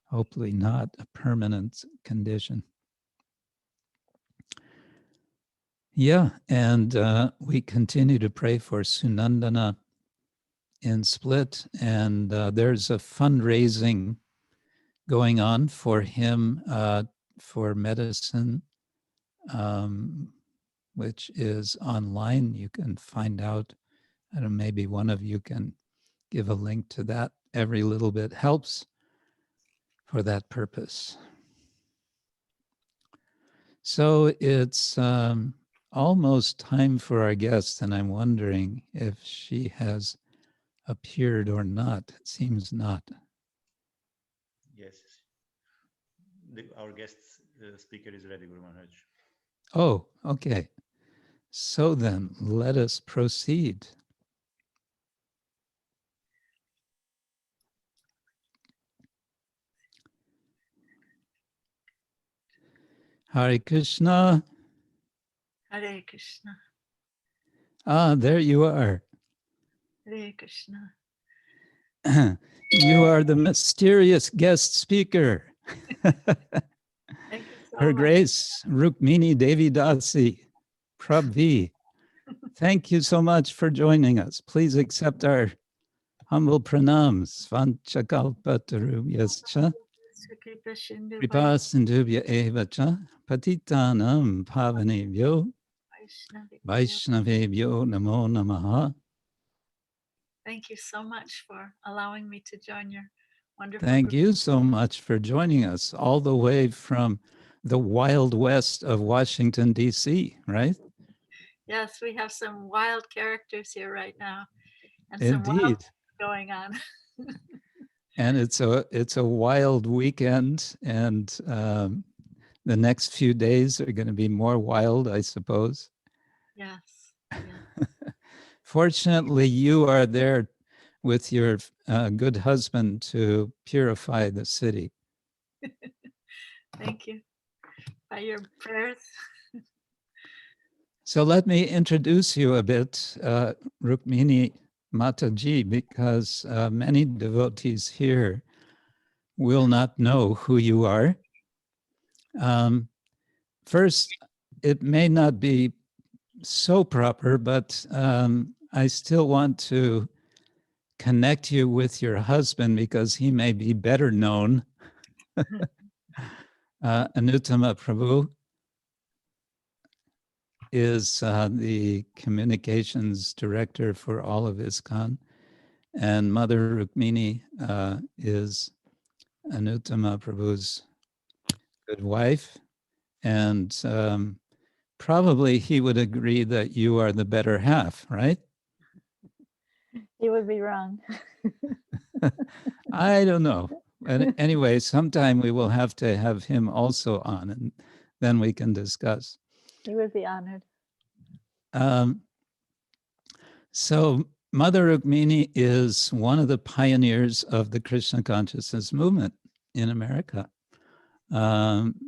hopefully not a permanent condition. Yeah, and we continue to pray for Sunandana in Split, and there's a fundraising going on for him for medicine, which is online. You can find out, I don't know, maybe one of you can give a link to that. Every little bit helps for that purpose. So it's almost time for our guest, and I'm wondering if she has appeared or not. It seems not. Yes. Our guest speaker is ready, Guru Maharaj. Oh, okay. So then, let us proceed. Hare Krishna. Hare Krishna. Ah, there you are. Hare Krishna. You are the mysterious guest speaker. Thank you so Her much. Grace Rukmini Devi Dasi, Prabhi. Thank you so much for joining us. Please accept our humble pranams. Vanchakalpatarubhyascha, kripasindhubhya evacha, patitanam pavanebhyo, Vaishnavebhyo namo namaha. Thank you so much for allowing me to join your wonderful Thank group. you so much for joining us all the way from the Wild West of Washington, D.C., right? Yes, we have some wild characters here right now and Indeed. some wild going on. And it's a wild weekend, and the next few days are going to be more wild, I suppose. Yes. Fortunately, you are there with your good husband to purify the city. Thank you. By your prayers. So let me introduce you a bit, Rukmini Mataji, because many devotees here will not know who you are. First, it may not be so proper, but I still want to connect you with your husband because he may be better known. Anuttama Prabhu is the communications director for all of ISKCON, and Mother Rukmini is Anuttama Prabhu's good wife, and probably he would agree that you are the better half, right? He would be wrong. I don't know. And anyway, sometime we will have to have him also on, and then we can discuss. He would be honored. So Mother Rukmini is one of the pioneers of the Krishna consciousness movement in America.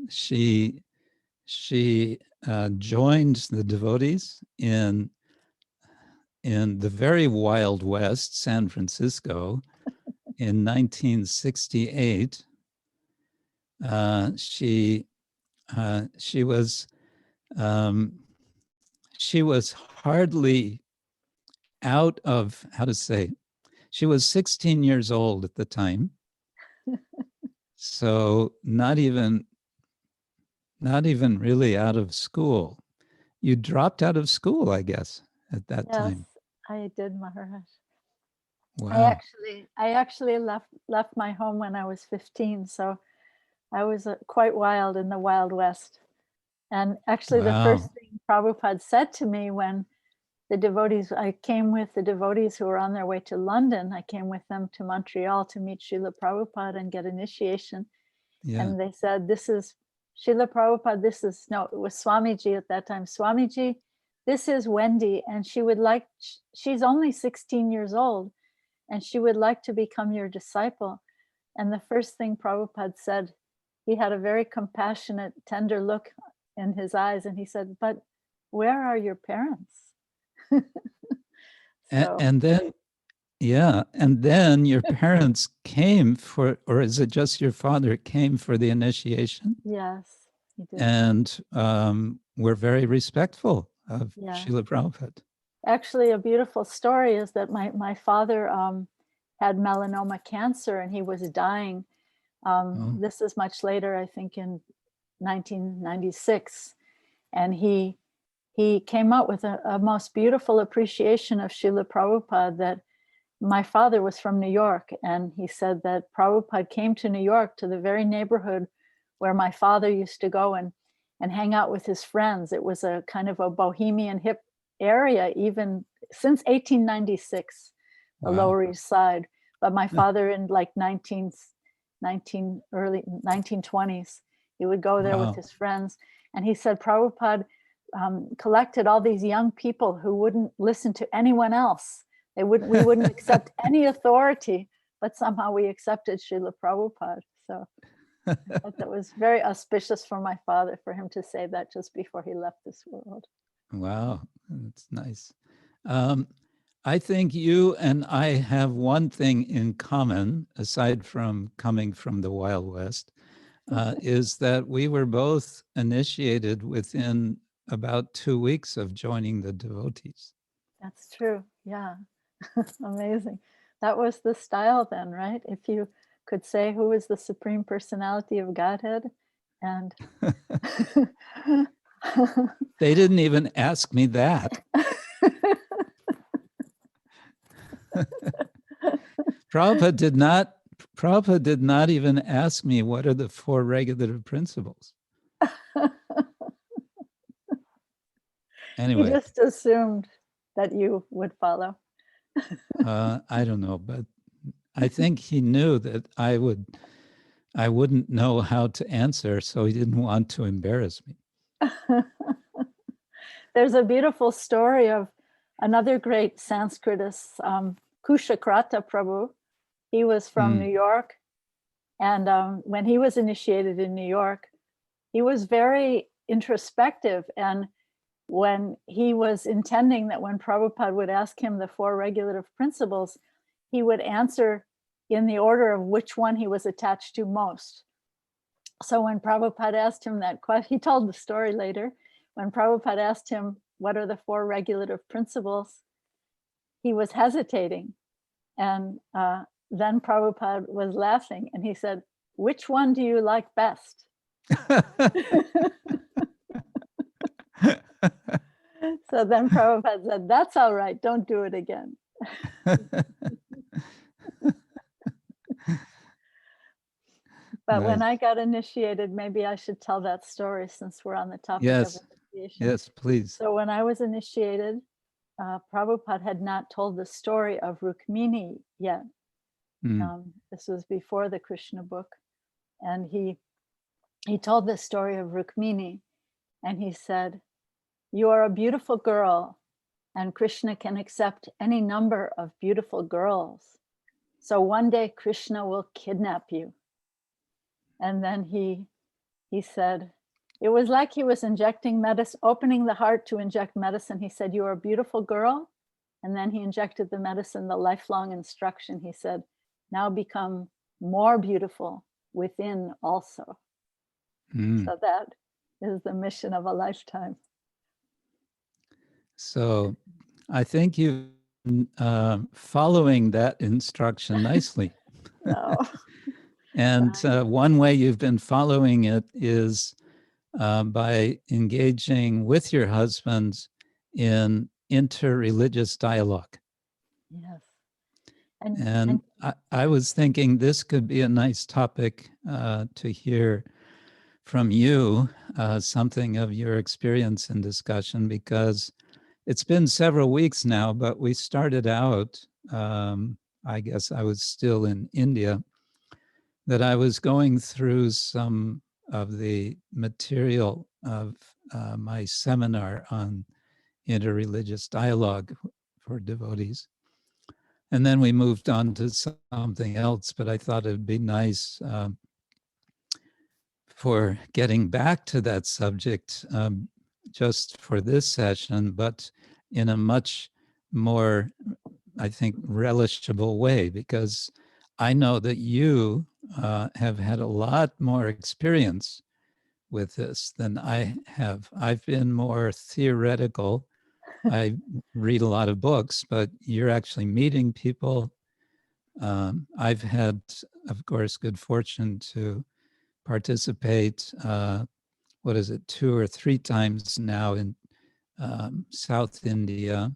She joined the devotees in the very Wild West, San Francisco, in 1968. She was hardly out of, how to say, she was 16 years old at the time. So not even really out of school. You dropped out of school, I guess, at that time. Yes, I did, Maharaj. Wow. I actually left my home when I was 15, so I was quite wild in the Wild West. And actually, the first thing Prabhupada said to me when the devotees, I came with the devotees who were on their way to London. I came with them to Montreal to meet Srila Prabhupada and get initiation. Yeah. And they said, this is Srila Prabhupada, it was Swamiji at that time. Swamiji, this is Wendy, and she's only 16 years old, and she would like to become your disciple. And the first thing Prabhupada said, he had a very compassionate, tender look in his eyes, and he said, but where are your parents? And then, yeah, and then your parents came for, or is it just your father came for the initiation? Yes, he did. And we're very respectful of Srila Prabhupada. Actually, a beautiful story is that my father had melanoma cancer and he was dying. This is much later, I think in 1996. And he came out with a most beautiful appreciation of Srila Prabhupada, that my father was from New York. And he said that Prabhupada came to New York, to the very neighborhood where my father used to go and hang out with his friends. It was a kind of a bohemian hip area, even since 1896, the Lower East Side. But my father in like early 1920s, he would go there with his friends. And he said Prabhupada collected all these young people who wouldn't listen to anyone else. We wouldn't accept any authority, but somehow we accepted Srila Prabhupada. So I thought that was very auspicious for my father, for him to say that just before he left this world. Wow, that's nice. I think you and I have one thing in common, aside from coming from the Wild West, is that we were both initiated within about 2 weeks of joining the devotees. That's true, yeah. Amazing. That was the style then, right? If you could say who is the Supreme Personality of Godhead, and they didn't even ask me that. Prabhupada did not even ask me what are the 4 regulative principles. Anyway, he just assumed that you would follow. I don't know, but I think he knew that I wouldn't know how to answer, so he didn't want to embarrass me. There's a beautiful story of another great Sanskritist, Kshetra Prabhu. He was from New York, and when he was initiated in New York, he was very introspective, and when he was intending that when Prabhupada would ask him the 4 regulative principles, he would answer in the order of which one he was attached to most. So when Prabhupada asked him that question, he told the story later, when Prabhupada asked him, what are the 4 regulative principles? He was hesitating. And then Prabhupada was laughing and he said, which one do you like best? So then Prabhupada said, that's all right, don't do it again. But when I got initiated, maybe I should tell that story since we're on the topic of initiation. Yes, please. So when I was initiated, Prabhupada had not told the story of Rukmini yet. This was before the Krishna book. And he told the story of Rukmini. And he said, you are a beautiful girl, and Krishna can accept any number of beautiful girls. So one day Krishna will kidnap you. And then he said, it was like he was injecting medicine, opening the heart to inject medicine. He said, you are a beautiful girl. And then he injected the medicine, the lifelong instruction. He said, now become more beautiful within also. So that is the mission of a lifetime. So I think you've following that instruction nicely. No. And one way you've been following it is by engaging with your husband in interreligious dialogue. Yes. And I was thinking this could be a nice topic to hear from you, something of your experience and discussion, because it's been several weeks now, but we started out, I guess I was still in India, that I was going through some of the material of my seminar on interreligious dialogue for devotees. And then we moved on to something else, but I thought it'd be nice for getting back to that subject just for this session, but in a much more, I think, relishable way, because I know that you have had a lot more experience with this than I have. I've been more theoretical. I read a lot of books, but you're actually meeting people. I've had, of course, good fortune to participate, 2 or 3 times now in South India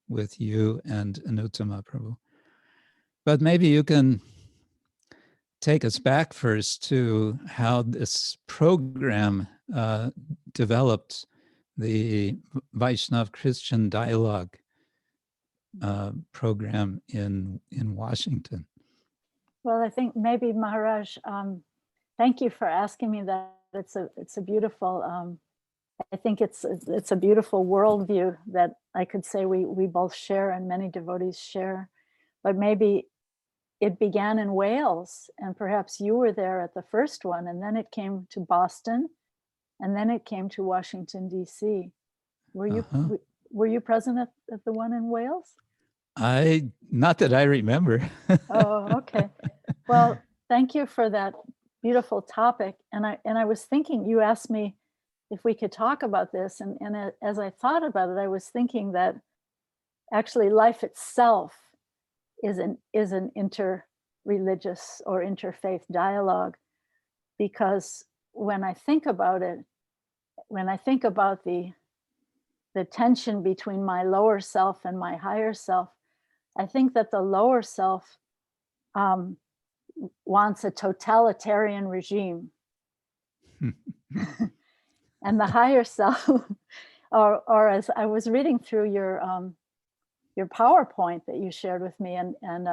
with you and Anuttama Prabhu. But maybe you can take us back first to how this program developed, the Vaishnav Christian Dialogue program in Washington. Well, I think maybe Maharaj, thank you for asking me that. It's a beautiful, I think it's a beautiful worldview that I could say we both share and many devotees share. But maybe it began in Wales, and perhaps you were there at the first one, and then it came to Boston, and then it came to Washington, D.C. Were you present at the one in Wales? Not that I remember. Oh, okay. Well, thank you for that beautiful topic. And I was thinking, you asked me if we could talk about this. And as I thought about it, I was thinking that actually life itself is an interreligious or interfaith dialogue, because when I think about it, when I think about the tension between my lower self and my higher self, I think that the lower self wants a totalitarian regime. And the higher self, or as I was reading through your PowerPoint that you shared with me, and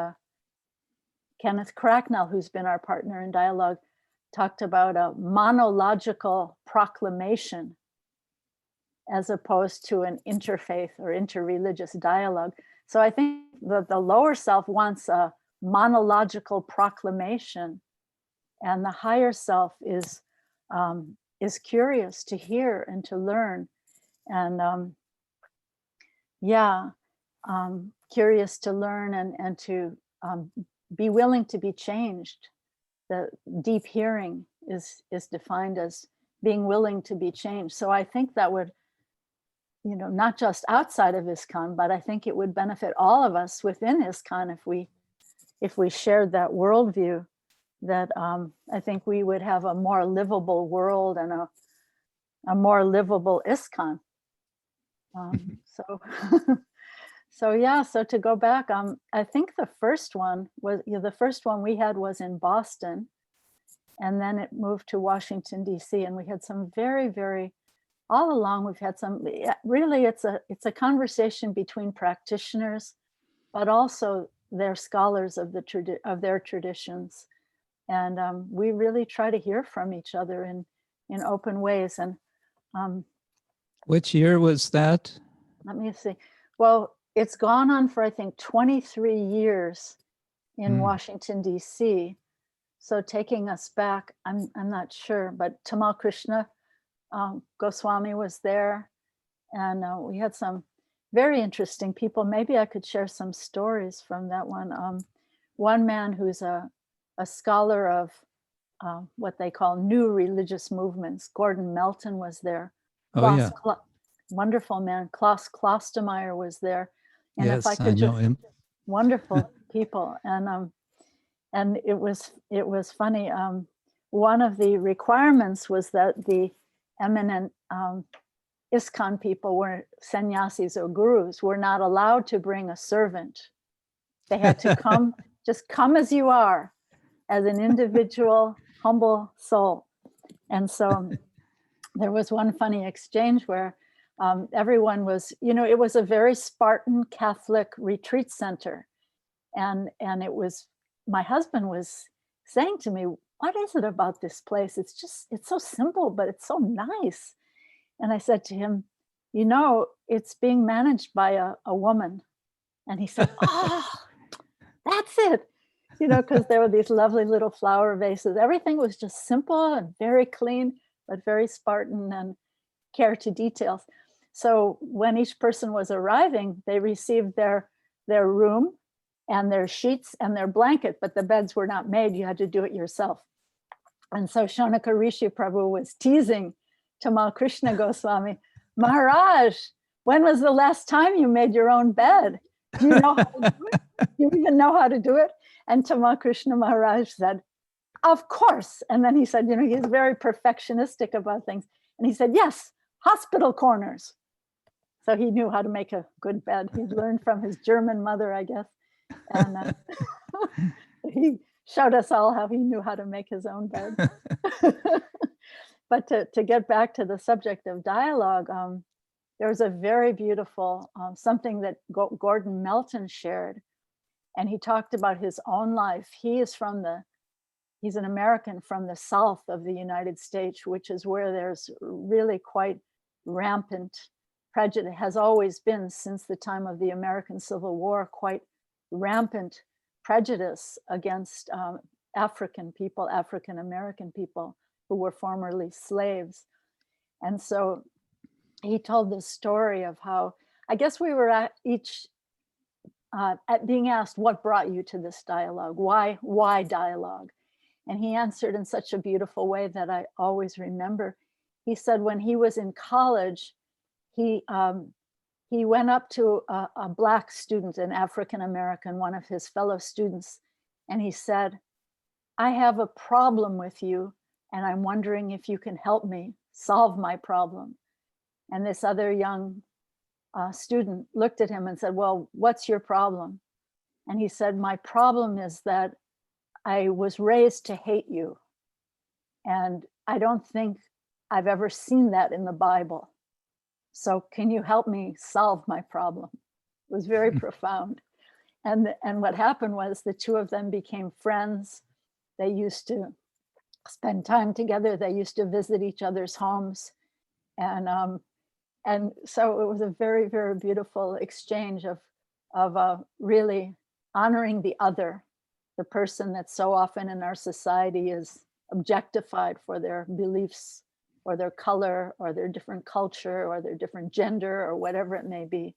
Kenneth Cracknell, who's been our partner in dialogue, talked about a monological proclamation as opposed to an interfaith or interreligious dialogue. So I think that the lower self wants a monological proclamation, and the higher self is curious to hear and to learn. And yeah, curious to learn and to be willing to be changed. The deep hearing is defined as being willing to be changed. So I think that would, not just outside of ISKCON, but I think it would benefit all of us within ISKCON if we shared that worldview, that I think we would have a more livable world and a more livable ISKCON. So yeah, so to go back, I think the first one we had was in Boston, and then it moved to Washington, D.C. And we had some very, very, all along we've had some, really it's a conversation between practitioners, but also they're scholars of their traditions. And we really try to hear from each other in open ways. And which year was that? Let me see. Well, it's gone on for, I think, 23 years in Washington, D.C. So taking us back, I'm not sure, but Tamal Krishna Goswami was there. And we had some very interesting people. Maybe I could share some stories from that one. One man who's a scholar of what they call new religious movements, Gordon Melton, was there. Oh, yeah. Wonderful man. Klaus Klostermeier was there. And yes, if I could I know him. Wonderful people. And it was funny. One of the requirements was that the eminent ISKCON people, were sannyasis or gurus, were not allowed to bring a servant. They had to come, just come as you are, as an individual, humble soul. And so there was one funny exchange where everyone was, it was a very Spartan Catholic retreat center. And it was, my husband was saying to me, what is it about this place? It's so simple, but it's so nice. And I said to him, it's being managed by a woman. And he said, oh, that's it. Because there were these lovely little flower vases. Everything was just simple and very clean, but very Spartan and care to details. So when each person was arriving, they received their room and their sheets and their blanket, but the beds were not made. You had to do it yourself. And so Shaunaka Rishi Prabhu was teasing Tamal Krishna Goswami, Maharaj, when was the last time you made your own bed? Do you know how to do it? Do you even know how to do it? And Tamal Krishna Maharaj said, of course. And then he said, he's very perfectionistic about things. And he said, yes, hospital corners. So he knew how to make a good bed. He learned from his German mother, I guess. And he showed us all how he knew how to make his own bed. But to get back to the subject of dialogue, there was a very beautiful, something that Gordon Melton shared. And he talked about his own life. He's an American from the south of the United States, which is where there's really quite rampant prejudice, has always been since the time of the American Civil War, quite rampant prejudice against African people, African American people who were formerly slaves. And so he told this story of how, I guess we were at being asked, what brought you to this dialogue? Why dialogue? And he answered in such a beautiful way that I always remember. He said when he was in college, he went up to a Black student, an African American, one of his fellow students, and he said, I have a problem with you, and I'm wondering if you can help me solve my problem. And this other young student looked at him and said, well, what's your problem? And he said, my problem is that I was raised to hate you. And I don't think I've ever seen that in the Bible. So can you help me solve my problem? It was very profound. And what happened was the two of them became friends. They used to spend time together. They used to visit each other's homes. And so it was a very, very beautiful exchange of really honoring the other, the person that so often in our society is objectified for their beliefs or their color or their different culture or their different gender or whatever it may be.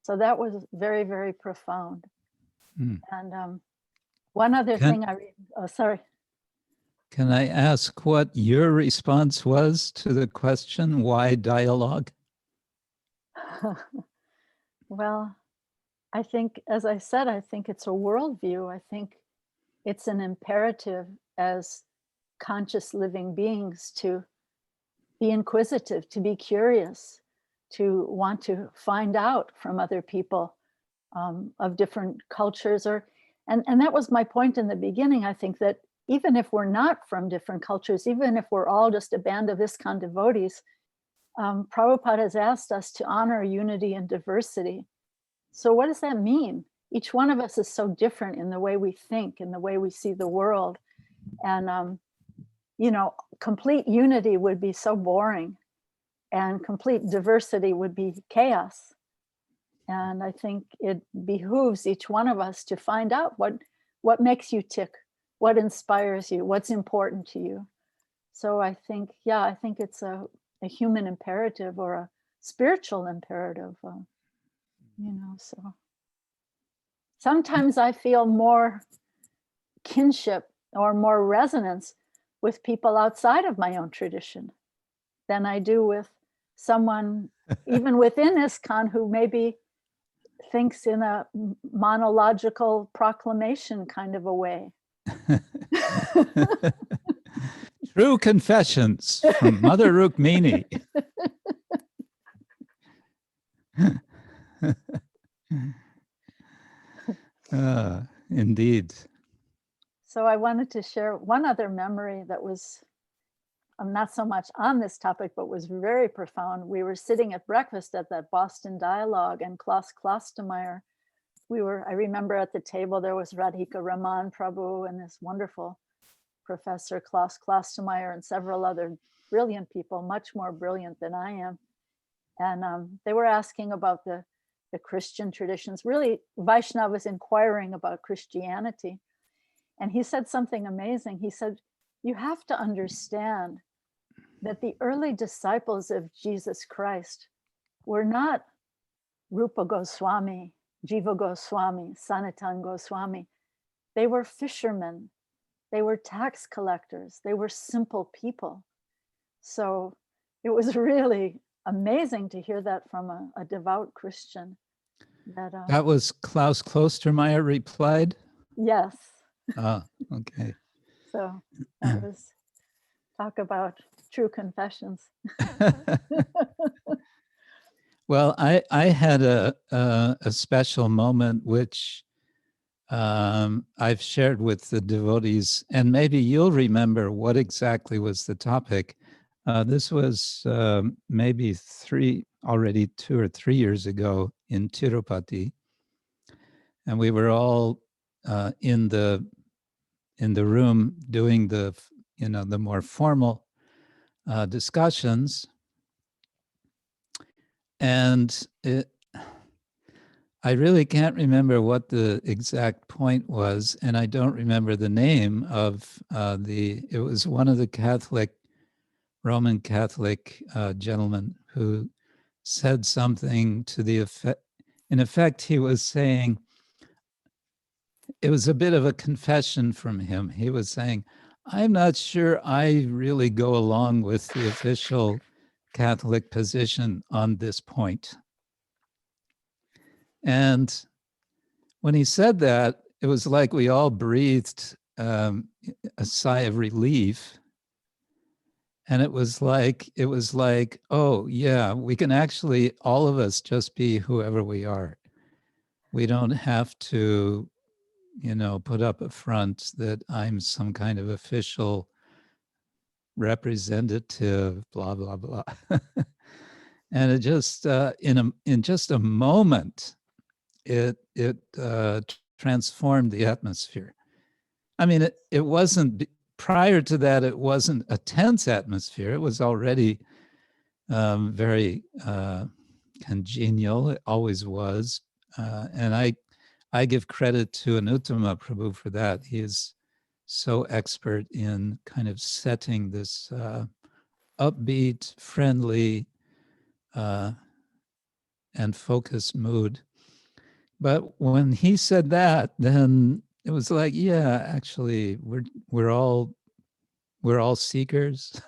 So that was very, very profound. And one other thing I read, oh, sorry. Can I ask what your response was to the question, why dialogue? Well, I think, as I said, I think it's a worldview. I think it's an imperative as conscious living beings to be inquisitive, to be curious, to want to find out from other people of different cultures. And that was my point in the beginning. I think that even if we're not from different cultures, even if we're all just a band of ISKCON devotees, Prabhupada has asked us to honor unity and diversity. So what does that mean? Each one of us is so different in the way we think, in the way we see the world. And, you know, complete unity would be so boring, and complete diversity would be chaos. And I think it behooves each one of us to find out what makes you tick, what inspires you, what's important to you. So I think, yeah, I think it's a human imperative or a spiritual imperative, you know, so. Sometimes I feel more kinship or more resonance with people outside of my own tradition than I do with someone, even within ISKCON, who maybe thinks in a monological proclamation kind of a way. True confessions from Mother Rukmini. Indeed. So I wanted to share one other memory that was not so much on this topic, but was very profound. We were sitting at breakfast at that Boston Dialogue, and Klaus Klostermaier, I remember at the table there was Radhika Raman Prabhu and this wonderful professor Klaus Klostermaier and several other brilliant people, much more brilliant than I am. And they were asking about the Christian traditions, really Vaishnavas inquiring about Christianity. And he said something amazing. He said, you have to understand that the early disciples of Jesus Christ were not Rupa Goswami, Jiva Goswami, Sanatan Goswami. They were fishermen. They were tax collectors. They were simple people. So it was really amazing to hear that from a devout Christian. That was Klaus Klostermaier replied? Yes. Ah, okay. So that was, talk about true confessions. Well, I had a special moment which I've shared with the devotees, and maybe you'll remember what exactly was the topic. This was maybe 2 or 3 years ago in Tirupati, and we were all in the room doing the more formal discussions, and I really can't remember what the exact point was, and I don't remember the name of it was one of the Roman Catholic gentlemen who said something to the effect, in effect, he was saying, it was a bit of a confession from him. He was saying, I'm not sure I really go along with the official Catholic position on this point. And when he said that, it was like we all breathed a sigh of relief. And it was like, oh yeah, we can actually, all of us, just be whoever we are. We don't have to, put up a front that I'm some kind of official representative, blah, blah, blah. And it just, in just a moment, it transformed the atmosphere. I mean, it wasn't, prior to that, it wasn't a tense atmosphere. It was already very congenial. It always was. And I give credit to Anuttama Prabhu for that. He is so expert in kind of setting this upbeat, friendly, and focused mood. But when he said that, then it was like, yeah, actually, we're all seekers.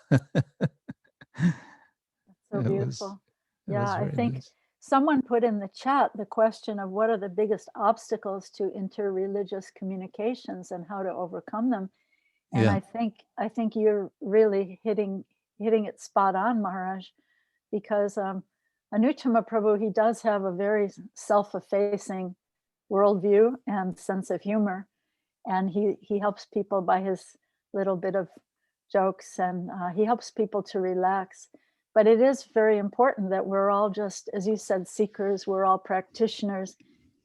So beautiful. Yeah, I very think nice. someone put in the chat the question of what are the biggest obstacles to interreligious communications and how to overcome them. And Yeah. I think you're really hitting it spot on, Maharaj, because Anuttama Prabhu, he does have a very self-effacing worldview and sense of humor, and he helps people by his little bit of jokes, and he helps people to relax. But it is very important that we're all just, as you said, seekers. We're all practitioners,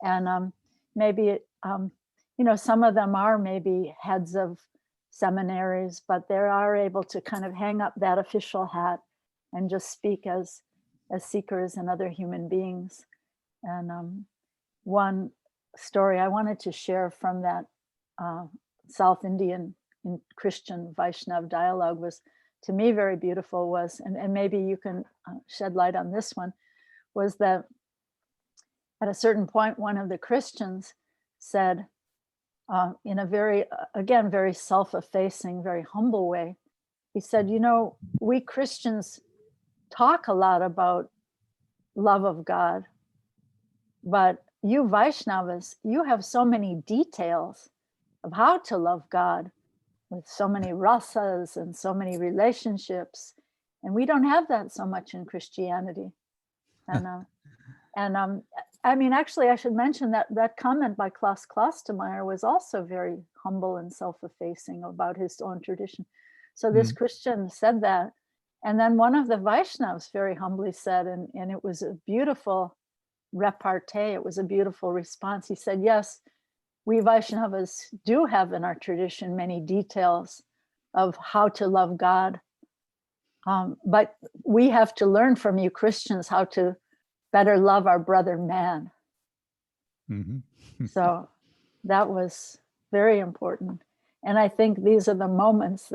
and maybe some of them are maybe heads of seminaries, but they are able to kind of hang up that official hat and just speak as seekers and other human beings. And one story I wanted to share from that South Indian Christian Vaishnav dialogue was, to me, very beautiful, was, and maybe you can shed light on this one, was that at a certain point, one of the Christians said, in a very, again, very self-effacing, very humble way, he said, we Christians talk a lot about love of God, but you Vaishnavas, you have so many details of how to love God, with so many rasas and so many relationships, and we don't have that so much in Christianity. And I mean, actually, I should mention that comment by Klaus Klostermaier was also very humble and self-effacing about his own tradition. So this Christian said that, and then one of the Vaishnavas very humbly said, and it was a beautiful repartee, it was a beautiful response. He said, yes, we Vaishnavas do have in our tradition many details of how to love God, but we have to learn from you Christians how to better love our brother man. So that was very important. And I think these are the moments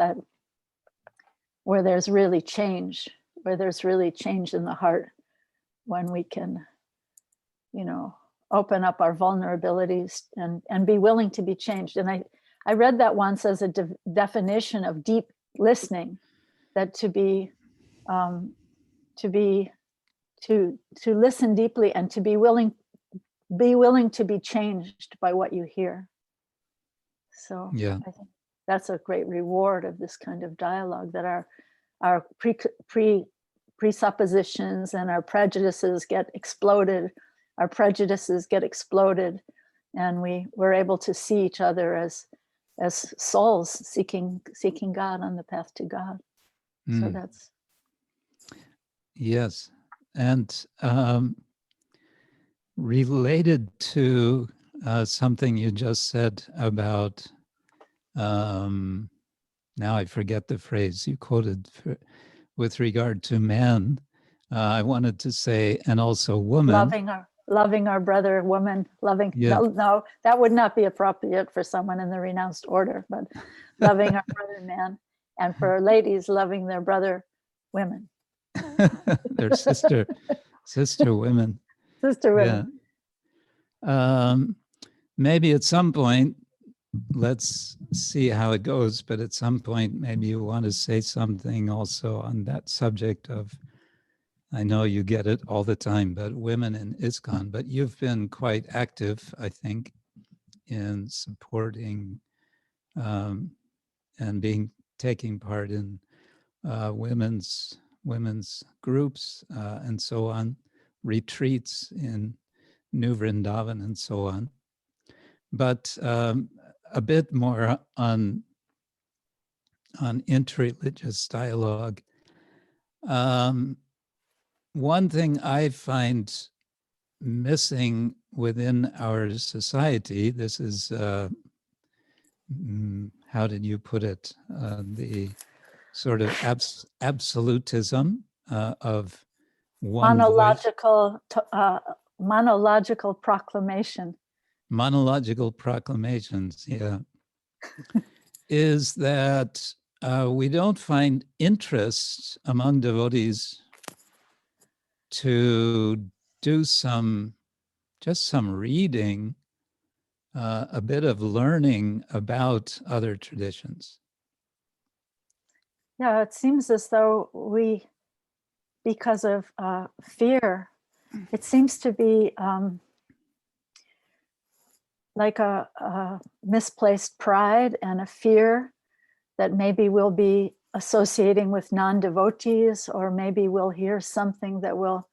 where there's really change in the heart, when we can, open up our vulnerabilities and be willing to be changed. And I read that once as a definition of deep listening, that to listen deeply and to be willing to be changed by what you hear. So yeah, I think that's a great reward of this kind of dialogue, that our presuppositions and our prejudices get exploded. Our prejudices get exploded, and we're able to see each other as souls seeking God on the path to God. So that's. Yes. And related to something you just said about, now I forget the phrase you quoted with regard to man, I wanted to say, and also woman. Loving our brother, woman, loving, yeah. no, that would not be appropriate for someone in the renounced order, but loving our brother man, and for ladies, loving their brother women. Their sister women. Sister women. Yeah. Maybe at some point, let's see how it goes, but at some point, maybe you want to say something also on that subject of, I know you get it all the time, but women in ISKCON, but you've been quite active, I think, in supporting and taking part in women's groups and so on, retreats in New Vrindavan and so on. But a bit more on interreligious dialogue. One thing I find missing within our society, this is, how did you put it? The sort of absolutism of one monological proclamation. Monological proclamations, yeah. Is that we don't find interest among devotees to do just some reading, a bit of learning about other traditions. Yeah, it seems as though we, because of fear, it seems to be like a misplaced pride and a fear that maybe we'll be associating with non-devotees, or maybe we'll hear something that will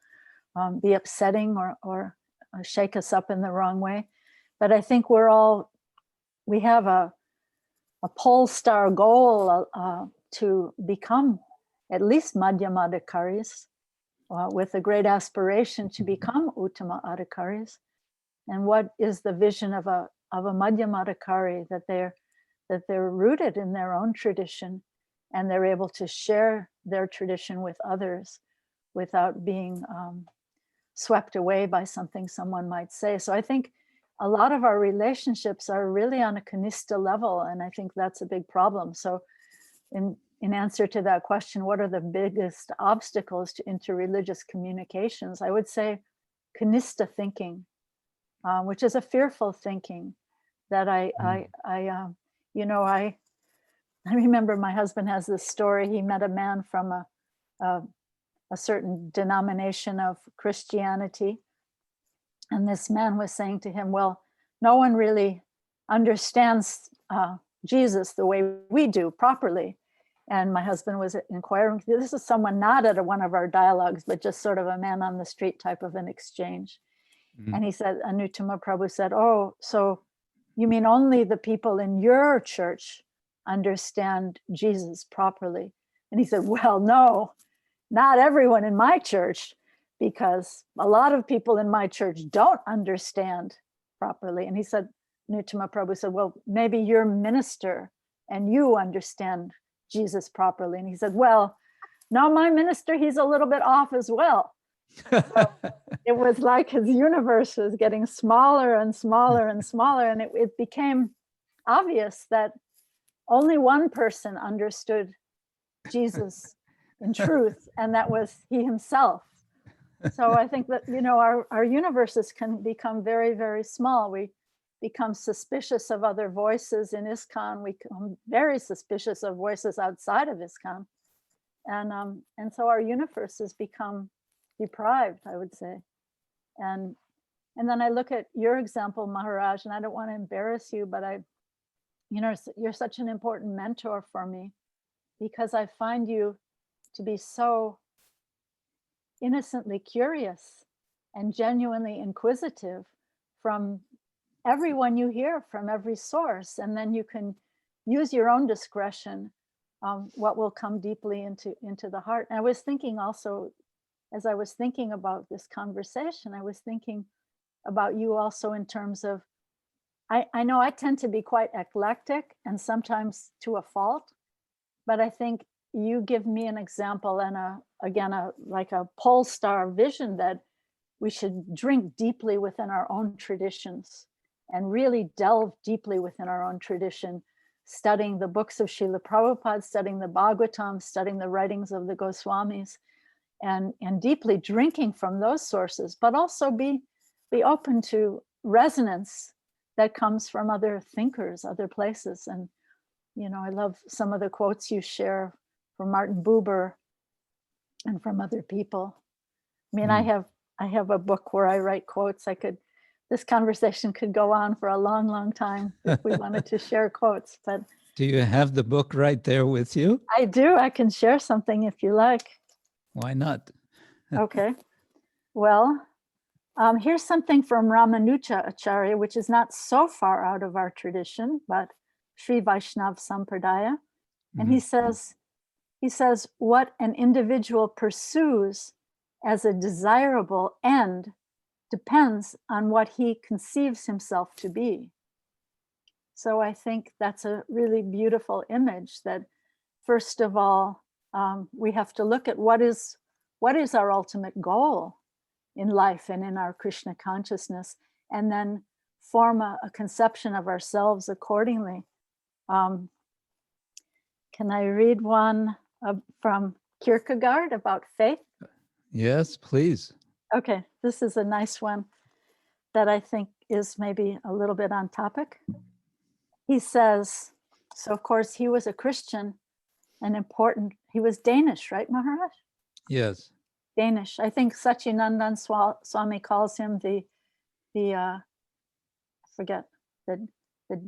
be upsetting or shake us up in the wrong way. But I think we have a pole star goal to become at least madhyama adhikaris, with a great aspiration to become uttama adhikaris. And what is the vision of a madhyama adhikari? That they're rooted in their own tradition, and they're able to share their tradition with others without being swept away by something someone might say. So I think a lot of our relationships are really on a kanistha level, and I think that's a big problem. So in answer to that question, what are the biggest obstacles to interreligious communications? I would say kanistha thinking, which is a fearful thinking that I remember my husband has this story. He met a man from a certain denomination of Christianity. And this man was saying to him, well, no one really understands Jesus the way we do properly. And my husband was inquiring, this is someone not at one of our dialogues, but just sort of a man on the street type of an exchange. Mm-hmm. And he said, Anuttama Prabhu said, oh, so you mean only the people in your church understand Jesus properly? And he said, well, no, not everyone in my church, because a lot of people in my church don't understand properly. And he said, Anuttama Prabhu said, well, maybe your minister and you understand Jesus properly. And he said, well, no, my minister, he's a little bit off as well. So it was like his universe was getting smaller and smaller and smaller. And it became obvious that only one person understood Jesus in truth, and that was he himself. So I think that, our universes can become very, very small. We become suspicious of other voices in ISKCON. We become very suspicious of voices outside of ISKCON. And so our universes become deprived, I would say. And then I look at your example, Maharaj, and I don't want to embarrass you, but you're such an important mentor for me, because I find you to be so innocently curious and genuinely inquisitive from everyone you hear, from every source. And then you can use your own discretion, what will come deeply into the heart. And I was thinking also, as I was thinking about this conversation, I was thinking about you also in terms of, I know I tend to be quite eclectic and sometimes to a fault, but I think you give me an example and like a pole star vision that we should drink deeply within our own traditions and really delve deeply within our own tradition, studying the books of Srila Prabhupada, studying the Bhagavatam, studying the writings of the Goswamis, and deeply drinking from those sources, but also be open to resonance that comes from other thinkers, other places. And, I love some of the quotes you share from Martin Buber and from other people. I mean, I have a book where I write quotes. This conversation could go on for a long, long time if we wanted to share quotes, but. Do you have the book right there with you? I do. I can share something if you like. Why not? Okay. Well, here's something from Ramanuja Acharya, which is not so far out of our tradition, but Sri Vaishnav Sampradaya. And he says, what an individual pursues as a desirable end depends on what he conceives himself to be. So I think that's a really beautiful image, that first of all, we have to look at what is our ultimate goal in life and in our Krishna consciousness, and then form a conception of ourselves accordingly. Can I read one from Kierkegaard about faith? Yes, please. Okay, this is a nice one that I think is maybe a little bit on topic. He says, so of course he was a Christian, he was Danish, right, Maharaj? Yes. Danish. I think Satchidananda Swami calls him the I forget, the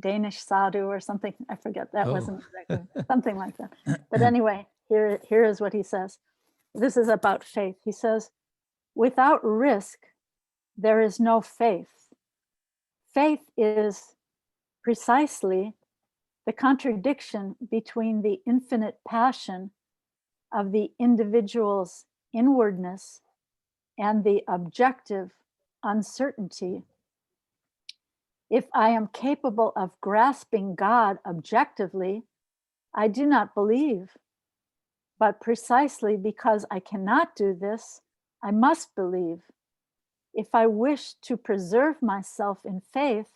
Danish sadhu or something. I forget, that wasn't exactly, something like that. But anyway, here is what he says. This is about faith. He says, without risk, there is no faith. Faith is precisely the contradiction between the infinite passion of the individual's inwardness and the objective uncertainty. If I am capable of grasping God objectively, I do not believe. But precisely because I cannot do this, I must believe. If I wish to preserve myself in faith,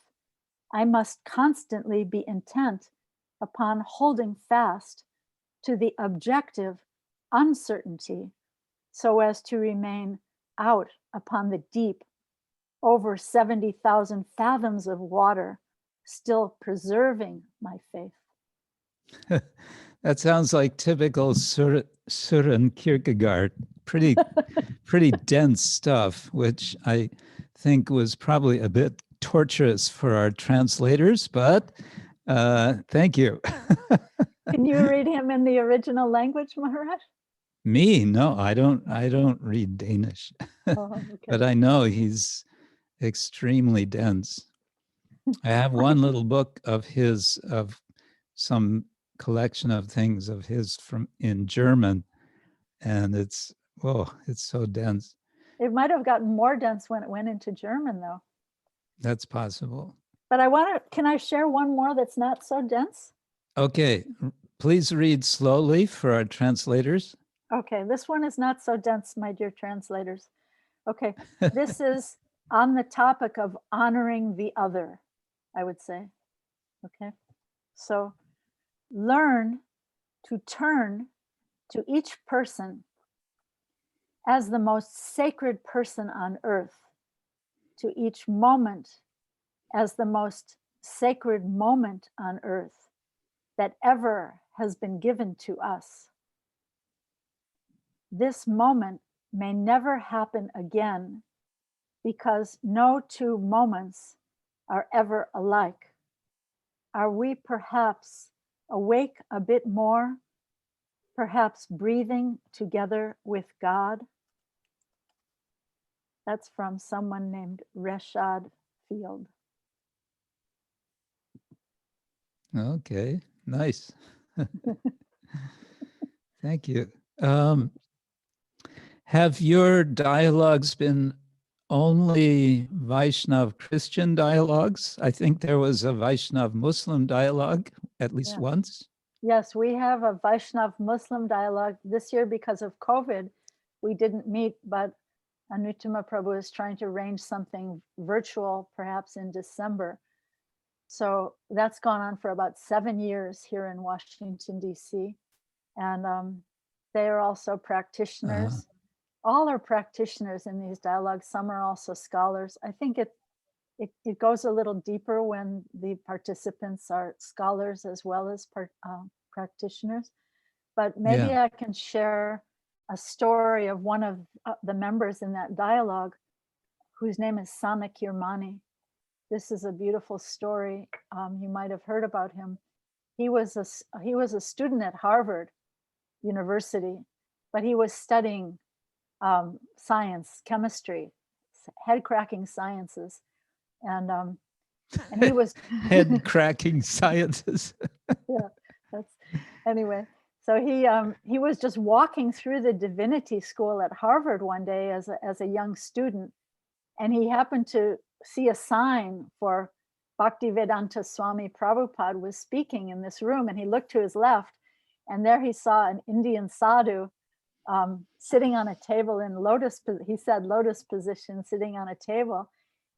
I must constantly be intent upon holding fast to the objective uncertainty so as to remain out upon the deep, over 70,000 fathoms of water, still preserving my faith. That sounds like typical Søren Kierkegaard. Pretty dense stuff, which I think was probably a bit torturous for our translators, but thank you. Can you read him in the original language, Maharaj? Me? No, I don't read Danish. Oh, okay. But I know he's extremely dense. I have one little book of his, of some collection of things of his in German, and it's so dense. It might have gotten more dense when it went into German, though. That's possible. But can I share one more that's not so dense? Okay, please read slowly for our translators. Okay, this one is not so dense, my dear translators. Okay, this is on the topic of honoring the other, I would say. Okay, so learn to turn to each person as the most sacred person on earth, to each moment as the most sacred moment on earth that ever has been given to us. This moment may never happen again because no two moments are ever alike. Are we perhaps awake a bit more, perhaps breathing together with God? That's from someone named Reshad Field. Okay, nice. Thank you. Have your dialogues been only Vaishnav Christian dialogues? I think there was a Vaishnav Muslim dialogue at least once. Yes, we have a Vaishnav Muslim dialogue. This year, because of COVID, we didn't meet, but Anuttama Prabhu is trying to arrange something virtual, perhaps in December. So that's gone on for about 7 years here in Washington, D.C. And they are also practitioners. All are practitioners in these dialogues. Some are also scholars. I think it goes a little deeper when the participants are scholars as well as practitioners. But maybe I can share a story of one of the members in that dialogue, whose name is Sana Kirmani. This is a beautiful story. You might have heard about him. He was a student at Harvard University, but he was studying science, chemistry, head-cracking sciences, and he was head-cracking sciences. Anyway. So he was just walking through the divinity school at Harvard one day as a young student, and he happened to see a sign for Bhaktivedanta Swami Prabhupada was speaking in this room, and he looked to his left, and there he saw an Indian sadhu sitting on a table in lotus position, sitting on a table.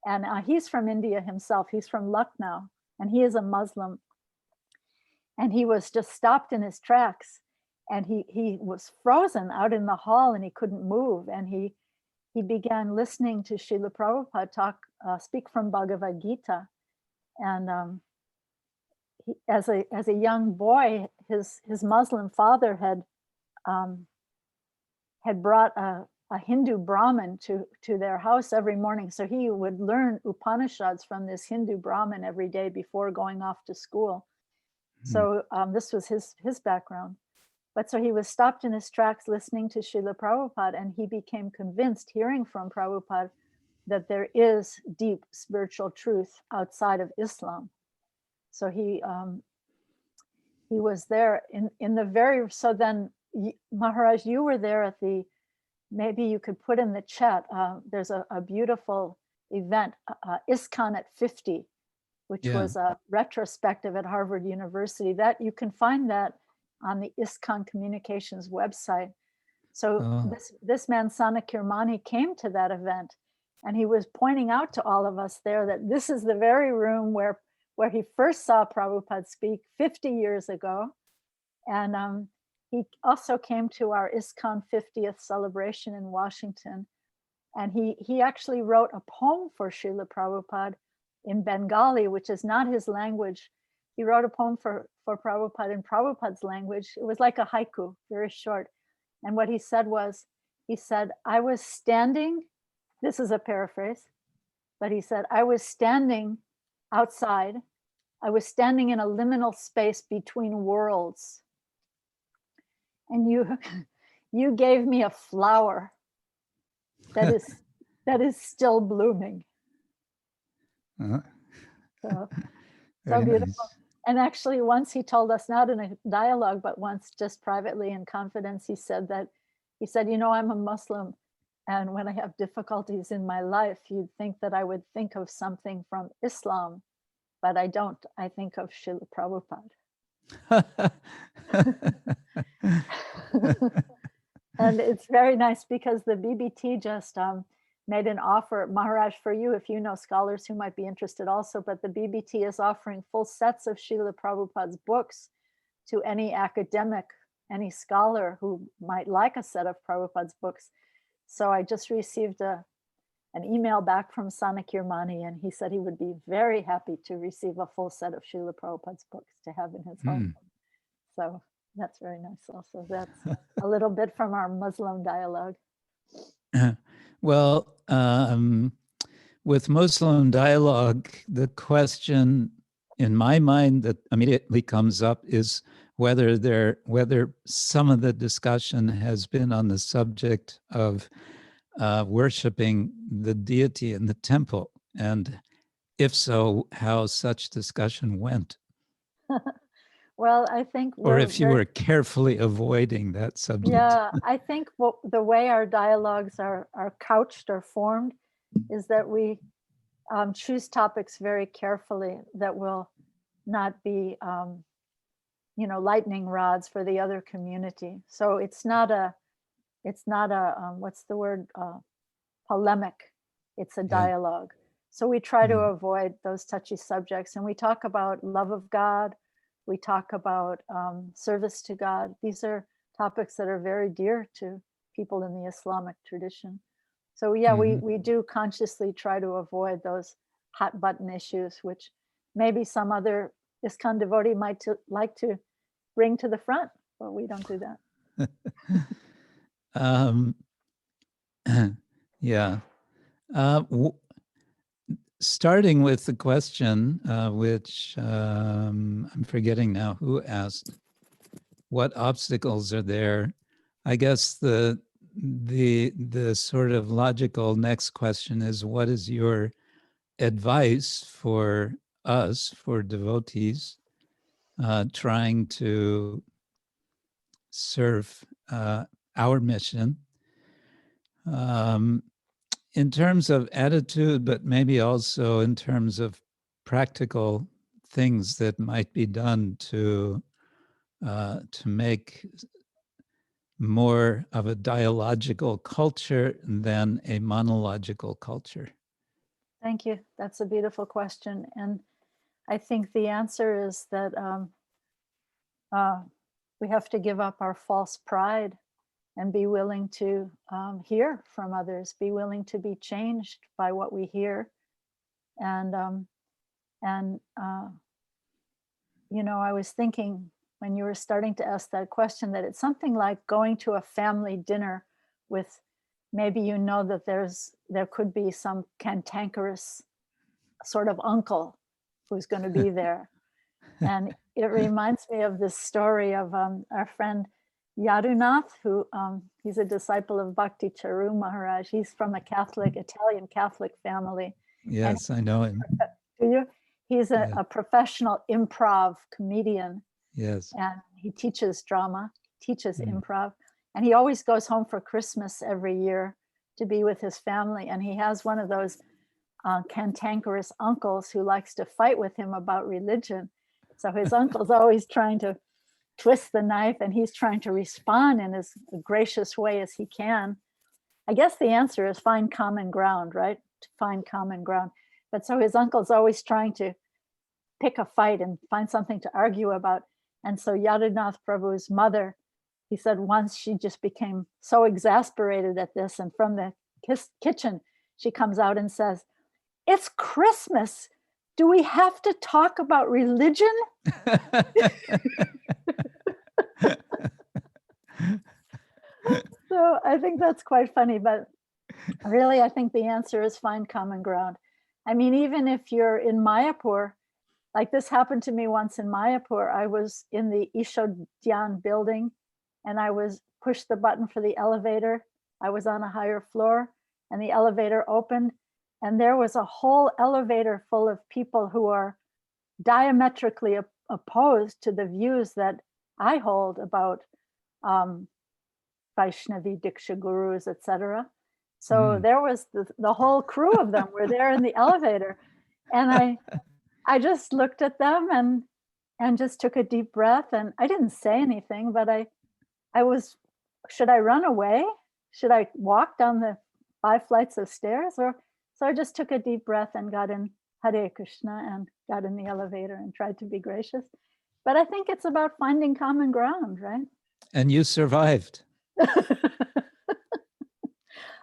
And he's from India himself. He's from Lucknow, and he is a Muslim. And he was just stopped in his tracks, and he was frozen out in the hall, and he couldn't move. And he began listening to Srila Prabhupada speak from Bhagavad Gita. And as a young boy, his Muslim father had brought a Hindu Brahmin to their house every morning. So he would learn Upanishads from this Hindu Brahmin every day before going off to school. So this was his background. But so he was stopped in his tracks listening to Srila Prabhupada, and he became convinced, hearing from Prabhupada, that there is deep spiritual truth outside of Islam. So he was there in the very, so then Maharaj, you were there at maybe you could put in the chat, there's a beautiful event, ISKCON at 50, which was a retrospective at Harvard University. That you can find that on the ISKCON Communications website. So this man, Sanakirmani, came to that event, and he was pointing out to all of us there that this is the very room where he first saw Prabhupada speak 50 years ago. And he also came to our ISKCON 50th celebration in Washington. And he actually wrote a poem for Srila Prabhupada in Bengali, which is not his language. He wrote a poem for Prabhupada in Prabhupada's language. It was like a haiku, very short. And what he said was, I was standing, this is a paraphrase, but he said, I was standing outside. I was standing in a liminal space between worlds. And you gave me a flower that is still blooming. So beautiful. Nice. And actually, once he told us, not in a dialogue, but once just privately in confidence, he said, I'm a Muslim, and when I have difficulties in my life, you'd think that I would think of something from Islam, but I don't. I think of Srila Prabhupada. And it's very nice because the BBT just made an offer, Maharaj, for you, if you know scholars who might be interested also, but the BBT is offering full sets of Srila Prabhupada's books to any academic, any scholar who might like a set of Prabhupada's books. So I just received an email back from Sanakirmani, and he said he would be very happy to receive a full set of Srila Prabhupada's books to have in his home. So that's very nice also. That's a little bit from our Muslim dialogue. Well, with Muslim dialogue, the question in my mind that immediately comes up is whether some of the discussion has been on the subject of worshiping the deity in the temple, and if so, how such discussion went. Well, I think, or if you were carefully avoiding that subject. Yeah, I think the way our dialogues are couched or formed is that we choose topics very carefully that will not be, lightning rods for the other community. So it's not a what's the word, polemic. It's a dialogue. So we try to avoid those touchy subjects, and we talk about love of God. We talk about service to God. These are topics that are very dear to people in the Islamic tradition. So we do consciously try to avoid those hot button issues, which maybe some other ISKCON devotee might like to bring to the front, but we don't do that. Starting with the question, which I'm forgetting now who asked, what obstacles are there? I guess the sort of logical next question is, what is your advice for us, for devotees, trying to serve our mission? In terms of attitude, but maybe also in terms of practical things that might be done to make more of a dialogical culture than a monological culture. Thank you. That's a beautiful question. And I think the answer is that we have to give up our false pride and be willing to hear from others, be willing to be changed by what we hear. And you know, I was thinking when you were starting to ask that question that it's something like going to a family dinner with, maybe you know that there could be some cantankerous sort of uncle who's going to be there. And it reminds me of this story of our friend Yadunath, who he's a disciple of Bhakti Charu Maharaj. He's from a Italian Catholic family. Yes, I know him. Do you? He's a professional improv comedian. Yes. And he teaches drama, teaches improv. And he always goes home for Christmas every year to be with his family. And he has one of those cantankerous uncles who likes to fight with him about religion. So his uncle's always trying to twist the knife, and he's trying to respond in as gracious way as he can. I guess the answer is find common ground, right? To find common ground. But so his uncle's always trying to pick a fight and find something to argue about. And so Yadunath Prabhu's mother, he said once she just became so exasperated at this, and from the kitchen, she comes out and says, "It's Christmas. Do we have to talk about religion?" So I think that's quite funny, but really I think the answer is find common ground. I mean, even if you're in Mayapur, like this happened to me once in Mayapur. I was in the Ishodhyan building and I was pushed the button for the elevator. I was on a higher floor and the elevator opened, and there was a whole elevator full of people who are diametrically opposed to the views that I hold about Vaishnavi, Diksha gurus, etc. So there was the whole crew of them were there in the elevator. And I just looked at them and just took a deep breath, and I didn't say anything, but I was, should I run away? Should I walk down the 5 flights of stairs? So I just took a deep breath and got in Hare Krishna and got in the elevator and tried to be gracious. But I think it's about finding common ground, right? And you survived.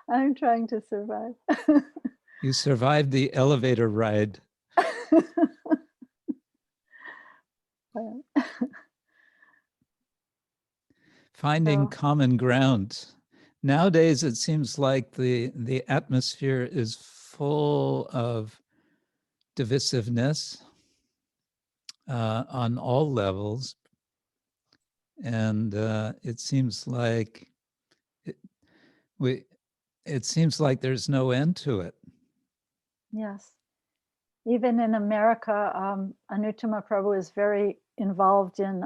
I'm trying to survive. You survived the elevator ride. Finding common ground. Nowadays, it seems like the atmosphere is full of divisiveness on all levels. And it seems like there's no end to it. Yes. Even in America, Anuttama Prabhu is very involved in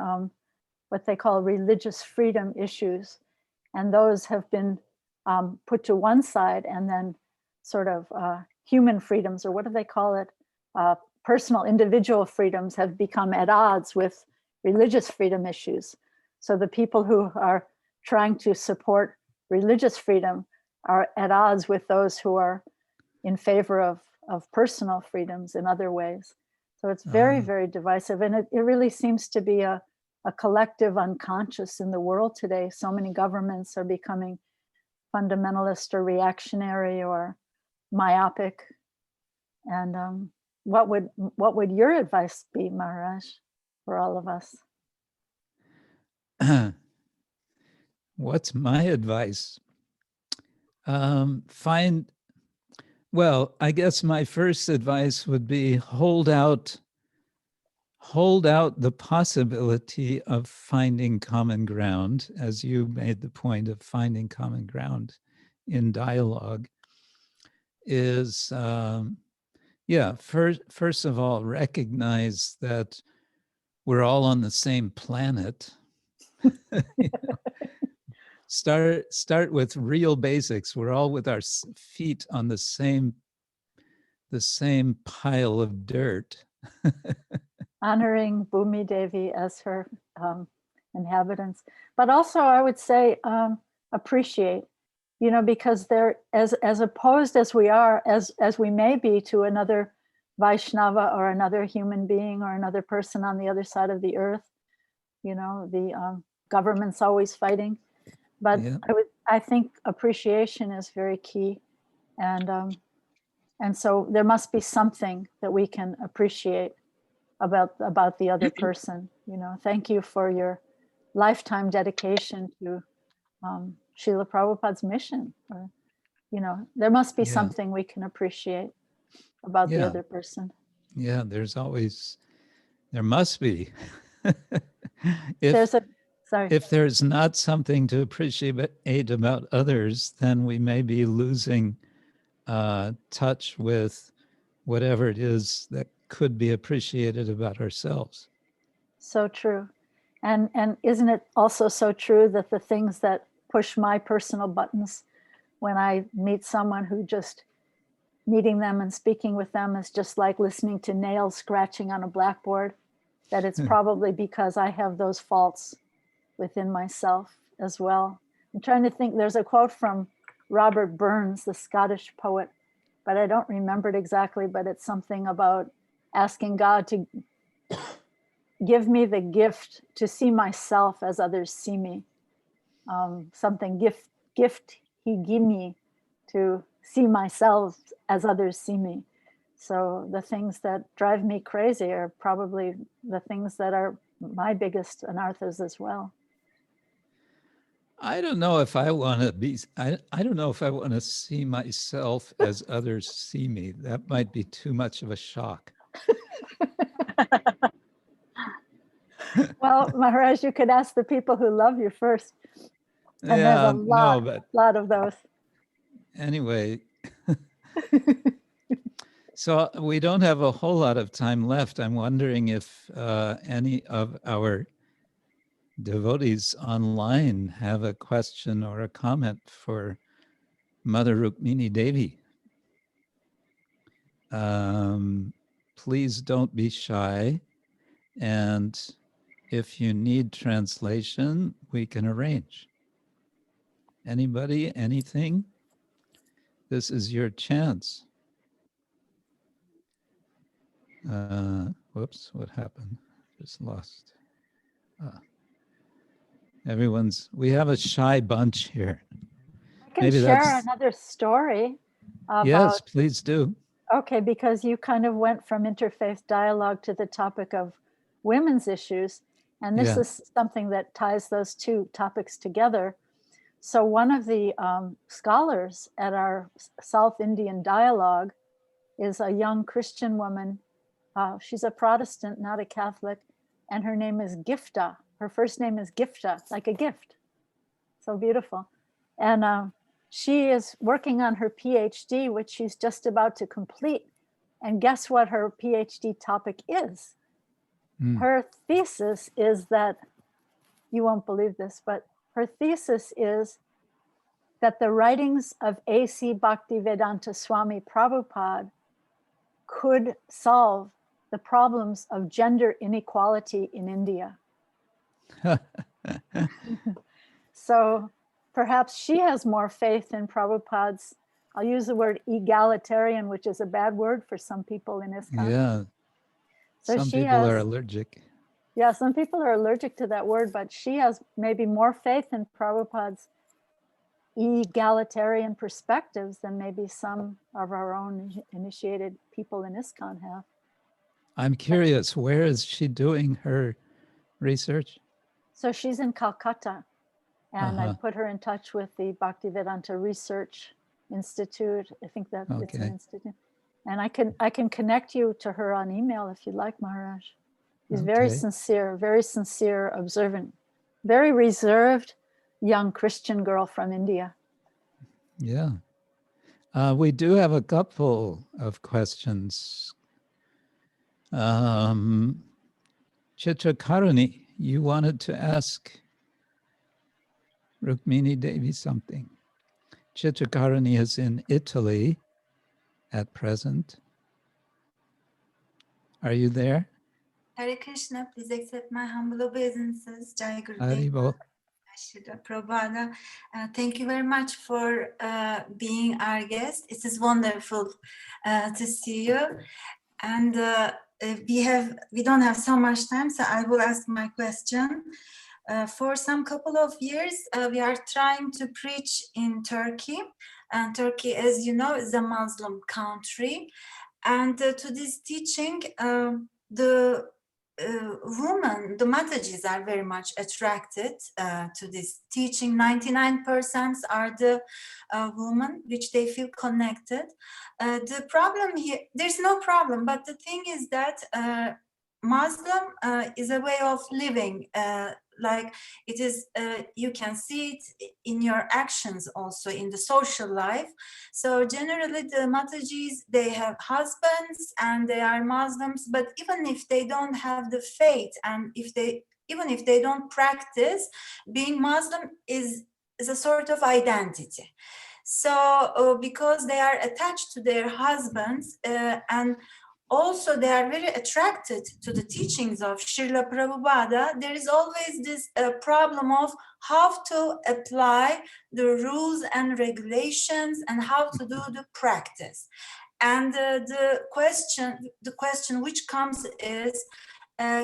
what they call religious freedom issues. And those have been put to one side, and then sort of human freedoms, or what do they call it? Personal individual freedoms have become at odds with religious freedom issues. So the people who are trying to support religious freedom are at odds with those who are in favor of personal freedoms in other ways. So it's very, very divisive. And it really seems to be a collective unconscious in the world today. So many governments are becoming fundamentalist or reactionary or myopic. And what would your advice be, Maharaj, for all of us? What's my advice? Well, I guess my first advice would be hold out the possibility of finding common ground, as you made the point of finding common ground in dialogue, is, first of all, recognize that we're all on the same planet. Start with real basics. We're all with our feet on the same pile of dirt. Honoring Bhumi Devi as her inhabitants, but also I would say appreciate, because they're as opposed as we are, as we may be to another Vaishnava or another human being or another person on the other side of the earth. You know, the government's always fighting. But Yeah. I think appreciation is very key. And so there must be something that we can appreciate about the other person. You know, thank you for your lifetime dedication to Srila Prabhupada's mission. Or, you know, there must be something we can appreciate about the other person. Yeah, there must be. If there's not something to appreciate about others, then we may be losing touch with whatever it is that could be appreciated about ourselves. So true. And isn't it also so true that the things that push my personal buttons when I meet someone who just meeting them and speaking with them is just like listening to nails scratching on a blackboard, that it's probably because I have those faults within myself as well. I'm trying to think, there's a quote from Robert Burns, the Scottish poet, but I don't remember it exactly, but it's something about asking God to give me the gift to see myself as others see me. Something gift he give me to see myself as others see me. So the things that drive me crazy are probably the things that are my biggest anarthas as well. I don't know if I want to be, I don't know if I want to see myself as others see me. That might be too much of a shock. Well, Maharaj, you could ask the people who love you first. And there's a lot of those. Anyway, so we don't have a whole lot of time left. I'm wondering if any of our devotees online have a question or a comment for Mother Rukmini Devi. Please don't be shy. And if you need translation, we can arrange. Anybody, anything? This is your chance. Whoops, what happened? Just lost. We have a shy bunch here. I can share another story. Yes, please do. Okay, because you kind of went from interfaith dialogue to the topic of women's issues. And this is something that ties those two topics together. So one of the scholars at our South Indian dialogue is a young Christian woman. She's a Protestant, not a Catholic, and her name is Gifta. Her first name is Gifta, like a gift. So beautiful. And she is working on her PhD, which she's just about to complete. And guess what her PhD topic is? Her thesis is that, you won't believe this, but her thesis is that the writings of A.C. Bhaktivedanta Swami Prabhupada could solve the problems of gender inequality in India. So perhaps she has more faith in Prabhupada's, I'll use the word egalitarian, which is a bad word for some people in ISKCON. Yeah, so some people are allergic. Yeah, some people are allergic to that word, but she has maybe more faith in Prabhupada's egalitarian perspectives than maybe some of our own initiated people in ISKCON have. I'm curious, where is she doing her research? So she's in Calcutta, and I put her in touch with the Bhaktivedanta Research Institute. I think that it's an institute. And I can connect you to her on email if you'd like, Maharaj. She's very sincere, observant, very reserved young Christian girl from India. Yeah. We do have a couple of questions. Chitrakarani, you wanted to ask Rukmini Devi something. Chitrakarani is in Italy at present. Are you there? Hare Krishna, please accept my humble obeisances. Jai Haribo. Prabhupada. Thank you very much for being our guest. It is wonderful to see you. And we don't have so much time, so I will ask my question. For some couple of years, we are trying to preach in Turkey, and Turkey, as you know, is a Muslim country. And to this teaching, the women, the Matajis, are very much attracted to this teaching. 99% are the women, which they feel connected. The problem here, there's no problem, but the thing is that Muslim is a way of living. Like it is, you can see it in your actions also in the social life. So generally the Matajis, they have husbands and they are Muslims, but even if they don't have the faith and even if they don't practice, being Muslim is a sort of identity. So because they are attached to their husbands and also they are very attracted to the teachings of Srila Prabhupada, there is always this problem of how to apply the rules and regulations and how to do the practice. And the question which comes is,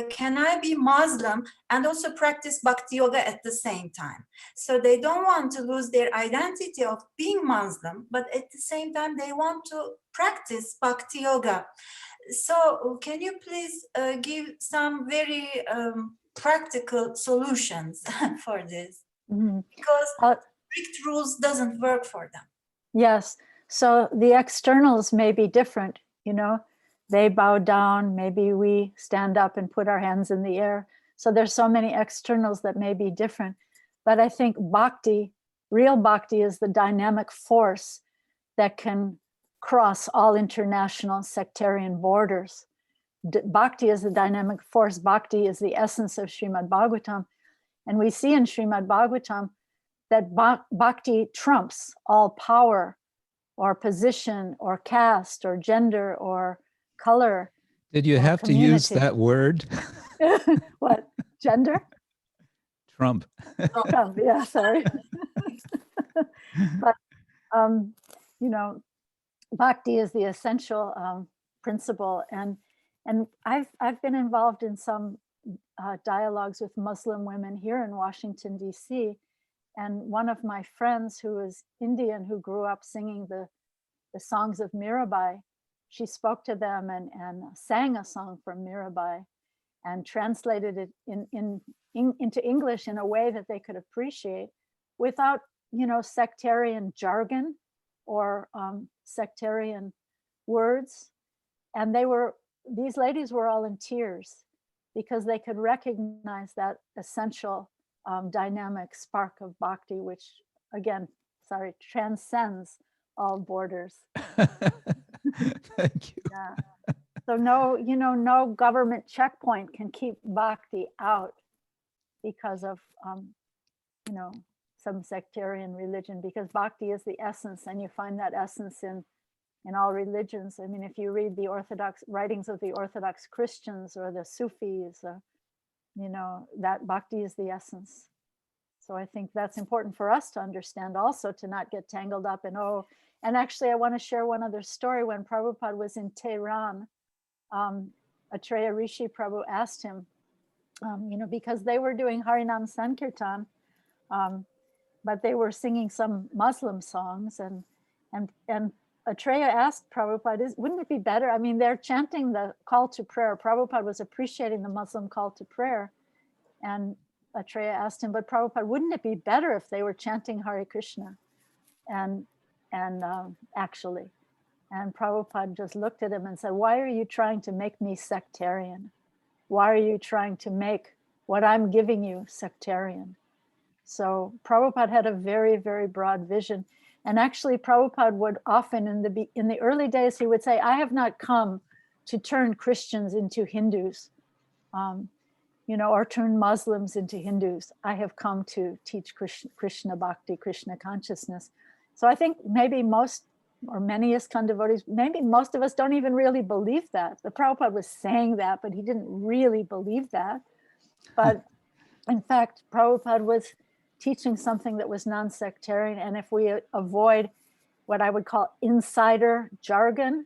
can I be Muslim and also practice Bhakti Yoga at the same time? So they don't want to lose their identity of being Muslim, but at the same time they want to practice Bhakti Yoga. So can you please give some very practical solutions for this? Mm-hmm. Because strict rules doesn't work for them. Yes. So the externals may be different, you know, they bow down, maybe we stand up and put our hands in the air. So there's so many externals that may be different. But I think bhakti, real bhakti, is the dynamic force that can cross all international sectarian borders. Bhakti is the dynamic force. Bhakti is the essence of Srimad Bhagavatam. And we see in Srimad Bhagavatam that bhakti trumps all power or position or caste or gender or color. Did you have to use that word? What? Gender? Trump. Trump, yeah, sorry. But, you know, bhakti is the essential principle. And I've been involved in some dialogues with Muslim women here in Washington, D.C. And one of my friends who is Indian, who grew up singing the songs of Mirabai, she spoke to them and sang a song from Mirabai and translated it into English in a way that they could appreciate without, you know, sectarian jargon or sectarian words. And these ladies were all in tears because they could recognize that essential dynamic spark of bhakti, which again, transcends all borders. Thank you. Yeah. So no government checkpoint can keep bhakti out because of, some sectarian religion, because bhakti is the essence, and you find that essence in all religions. I mean, if you read the Orthodox writings of the Orthodox Christians or the Sufis, that bhakti is the essence. So I think that's important for us to understand also, to not get tangled up in, and actually I want to share one other story. When Prabhupada was in Tehran, Atreya Rishi Prabhu asked him, because they were doing Harinam Sankirtan, but they were singing some Muslim songs, and Atreya asked Prabhupada, wouldn't it be better? I mean, they're chanting the call to prayer. Prabhupada was appreciating the Muslim call to prayer. And Atreya asked him, but Prabhupada, wouldn't it be better if they were chanting Hare Krishna? And Prabhupada just looked at him and said, why are you trying to make me sectarian? Why are you trying to make what I'm giving you sectarian? So Prabhupada had a very, very broad vision. And actually Prabhupada would often in the early days, he would say, I have not come to turn Christians into Hindus, or turn Muslims into Hindus. I have come to teach Krishna Bhakti, Krishna consciousness. So I think maybe most or many ISKCON devotees, maybe most of us don't even really believe that. The Prabhupada was saying that, but he didn't really believe that. But in fact, Prabhupada was teaching something that was non-sectarian. And if we avoid what I would call insider jargon,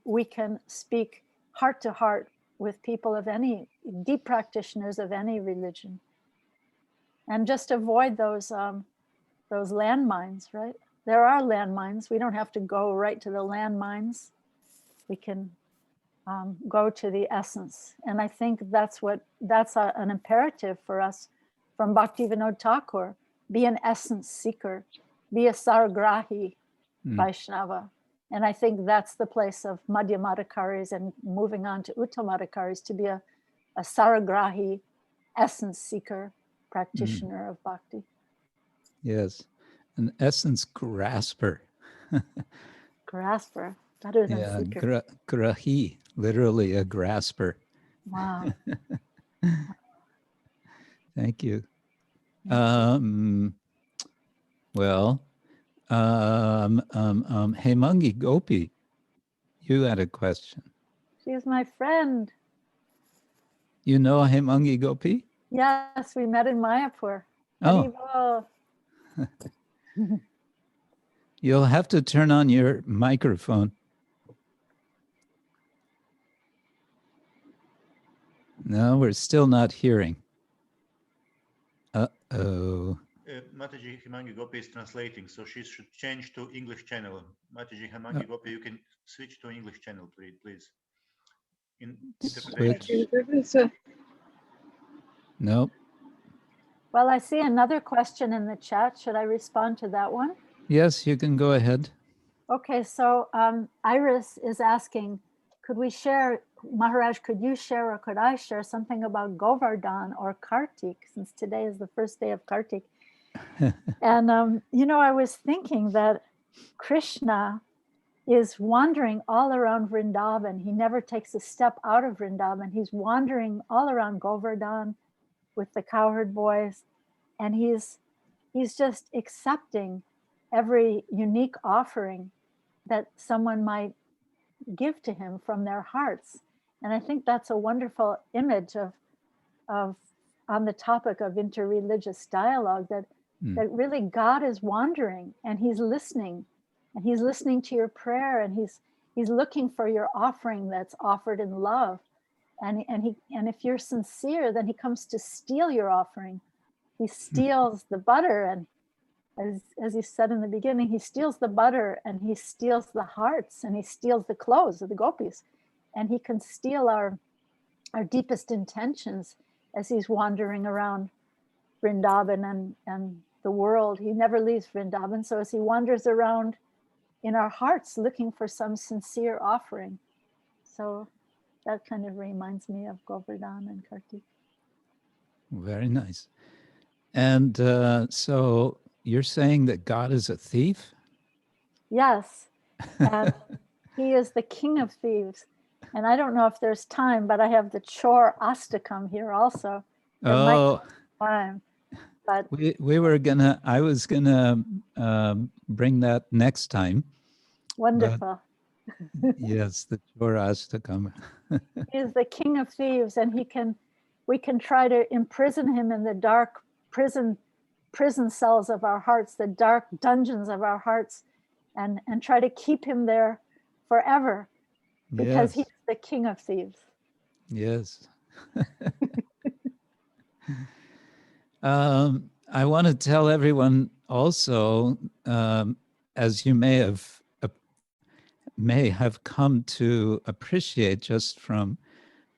we can speak heart to heart with people of any, deep practitioners of any religion. And just avoid those landmines, right? There are landmines. We don't have to go right to the landmines. We can go to the essence. And I think that's an imperative for us from Bhaktivinoda Thakur. Be an essence seeker, be a saragrahi Vaishnava. And I think that's the place of Madhyamadhikaris and moving on to Uttamadhikaris, to be a saragrahi essence seeker practitioner of bhakti. Yes, an essence grasper. Grasper, better than seeker. Grahi, literally a grasper. Wow. Thank you. Hemangi Gopi, you had a question. She's my friend. You know Hemangi Gopi? Yes, we met in Mayapur. Oh. You'll have to turn on your microphone. No, we're still not hearing. Uh-oh. Mataji Hemangi Gopi is translating, so she should change to English channel. Mataji Hemangi Gopi, you can switch to English channel, please. Interpretation. Nope. Well, I see another question in the chat. Should I respond to that one? Yes, you can go ahead. Okay, so Iris is asking, could we share, Maharaj, could you share or could I share something about Govardhan or Kartik, since today is the first day of Kartik? And, I was thinking that Krishna is wandering all around Vrindavan. He never takes a step out of Vrindavan. He's wandering all around Govardhan with the cowherd boys, and he's just accepting every unique offering that someone might give to him from their hearts. And I think that's a wonderful image of on the topic of interreligious dialogue, that really God is wandering and he's listening to your prayer, and he's looking for your offering that's offered in love. And if you're sincere, then he comes to steal your offering. He steals the butter, and as you said in the beginning, he steals the butter, and he steals the hearts, and he steals the clothes of the gopis, and he can steal our deepest intentions as he's wandering around Vrindavan and the world. He never leaves Vrindavan, so as he wanders around in our hearts looking for some sincere offering. So that kind of reminds me of Govardhan and Kartik. Very nice. And so you're saying that God is a thief? Yes, and he is the king of thieves. And I don't know if there's time, but I have the chore astakam here also. There might be time, but I was gonna bring that next time. Wonderful. Yes, the chore astakam. He is the king of thieves, and we can try to imprison him in the dark prison cells of our hearts, the dark dungeons of our hearts, and try to keep him there forever, because he's the king of thieves. Yes. I want to tell everyone also, as you may have come to appreciate just from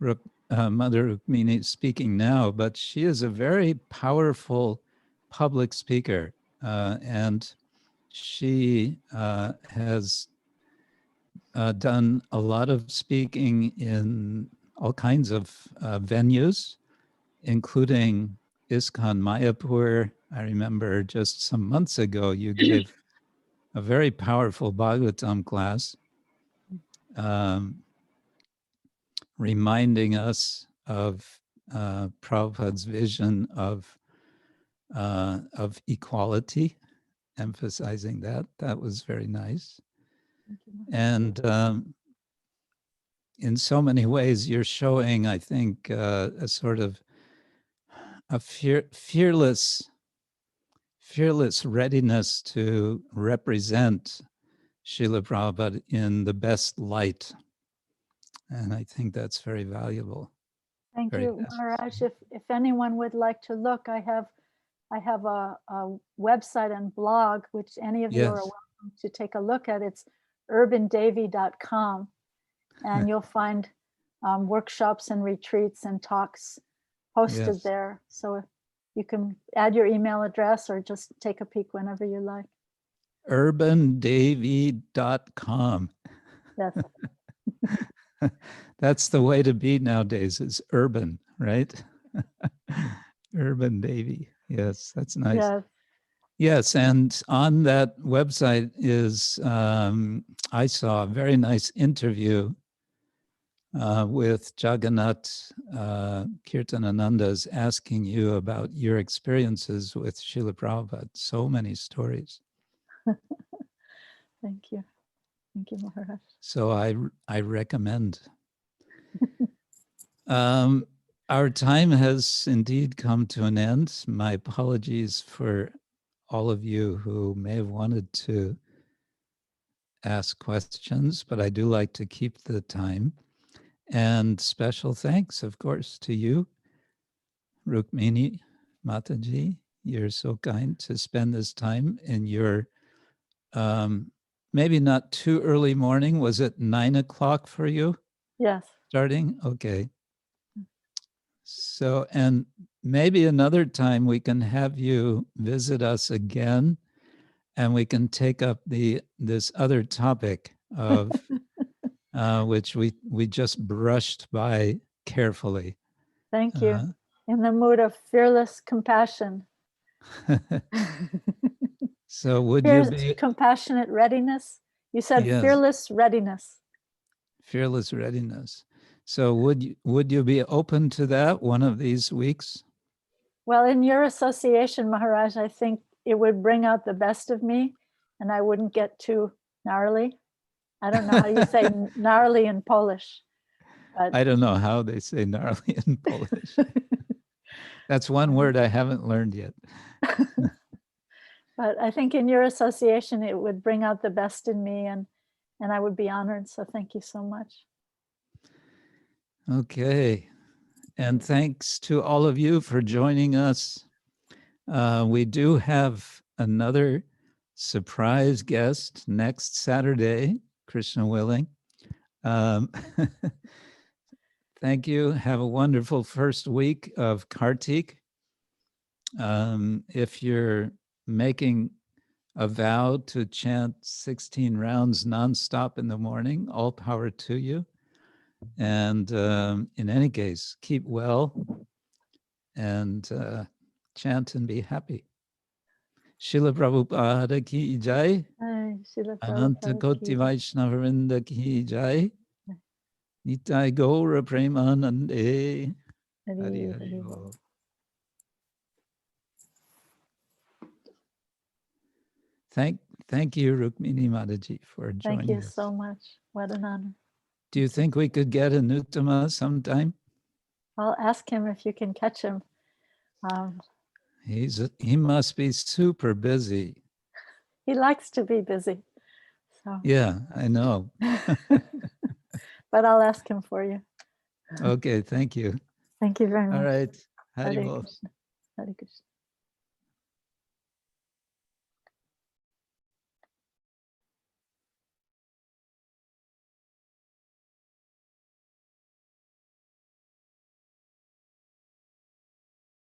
Mother Rukmini speaking now, but she is a very powerful public speaker, and she has done a lot of speaking in all kinds of venues, including ISKCON Mayapur. I remember just some months ago you gave a very powerful Bhagavatam class, reminding us of Prabhupada's vision of equality, emphasizing that. That was very nice. And in so many ways, you're showing, I think, a sort of a fearless readiness to represent Srila Prabhupada in the best light. And I think that's very valuable. Thank Very you, necessary. Maharaj. If anyone would like to look, I have a website and blog, which any of you are Yes. welcome to take a look at. It's urbandevi.com, and you'll find workshops and retreats and talks posted Yes. there. So you can add your email address or just take a peek whenever you like. urbandevi.com. Yes. That's the way to be nowadays, is urban, right? Urban Devi. Yes, that's nice. Yes. Yes, and on that website is, I saw a very nice interview with Jagannath Kirtanananda's asking you about your experiences with Srila Prabhupada. So many stories. Thank you. Thank you, Maharaj. So I recommend. Our time has indeed come to an end. My apologies for all of you who may have wanted to ask questions, but I do like to keep the time. And special thanks, of course, to you, Rukmini Mataji. You're so kind to spend this time in your maybe not too early morning. Was it 9 o'clock for you? Yes. Starting? Okay. So, and maybe another time we can have you visit us again and we can take up this other topic of which we just brushed by carefully. Thank you. In the mood of fearless compassion. So would you be compassionate readiness? You said yes. Fearless readiness. Fearless readiness. So would you be open to that one of these weeks? Well, in your association, Maharaj, I think it would bring out the best of me and I wouldn't get too gnarly. I don't know how you say gnarly in Polish. But I don't know how they say gnarly in Polish. That's one word I haven't learned yet. But I think in your association, it would bring out the best in me and I would be honored. So thank you so much. Okay. And thanks to all of you for joining us. We do have another surprise guest next Saturday, Krishna willing. Thank you. Have a wonderful first week of Kartik. If you're making a vow to chant 16 rounds nonstop in the morning, all power to you. And in any case, keep well and chant and be happy. Srila Prabhupada ki jai. Ananta Koti Vaishnavarinda ki jai. Nitai Gaura Premanande. Hari Hari Bol. Thank you, Rukmini Mataji, for joining us. Thank you so much. What an honor. Do you think we could get an Uttama sometime? I'll ask him if you can catch him. He must be super busy. He likes to be busy. So. Yeah, I know. But I'll ask him for you. Okay, thank you. Thank you very much. All right. Hare Hari Bol. Krishna.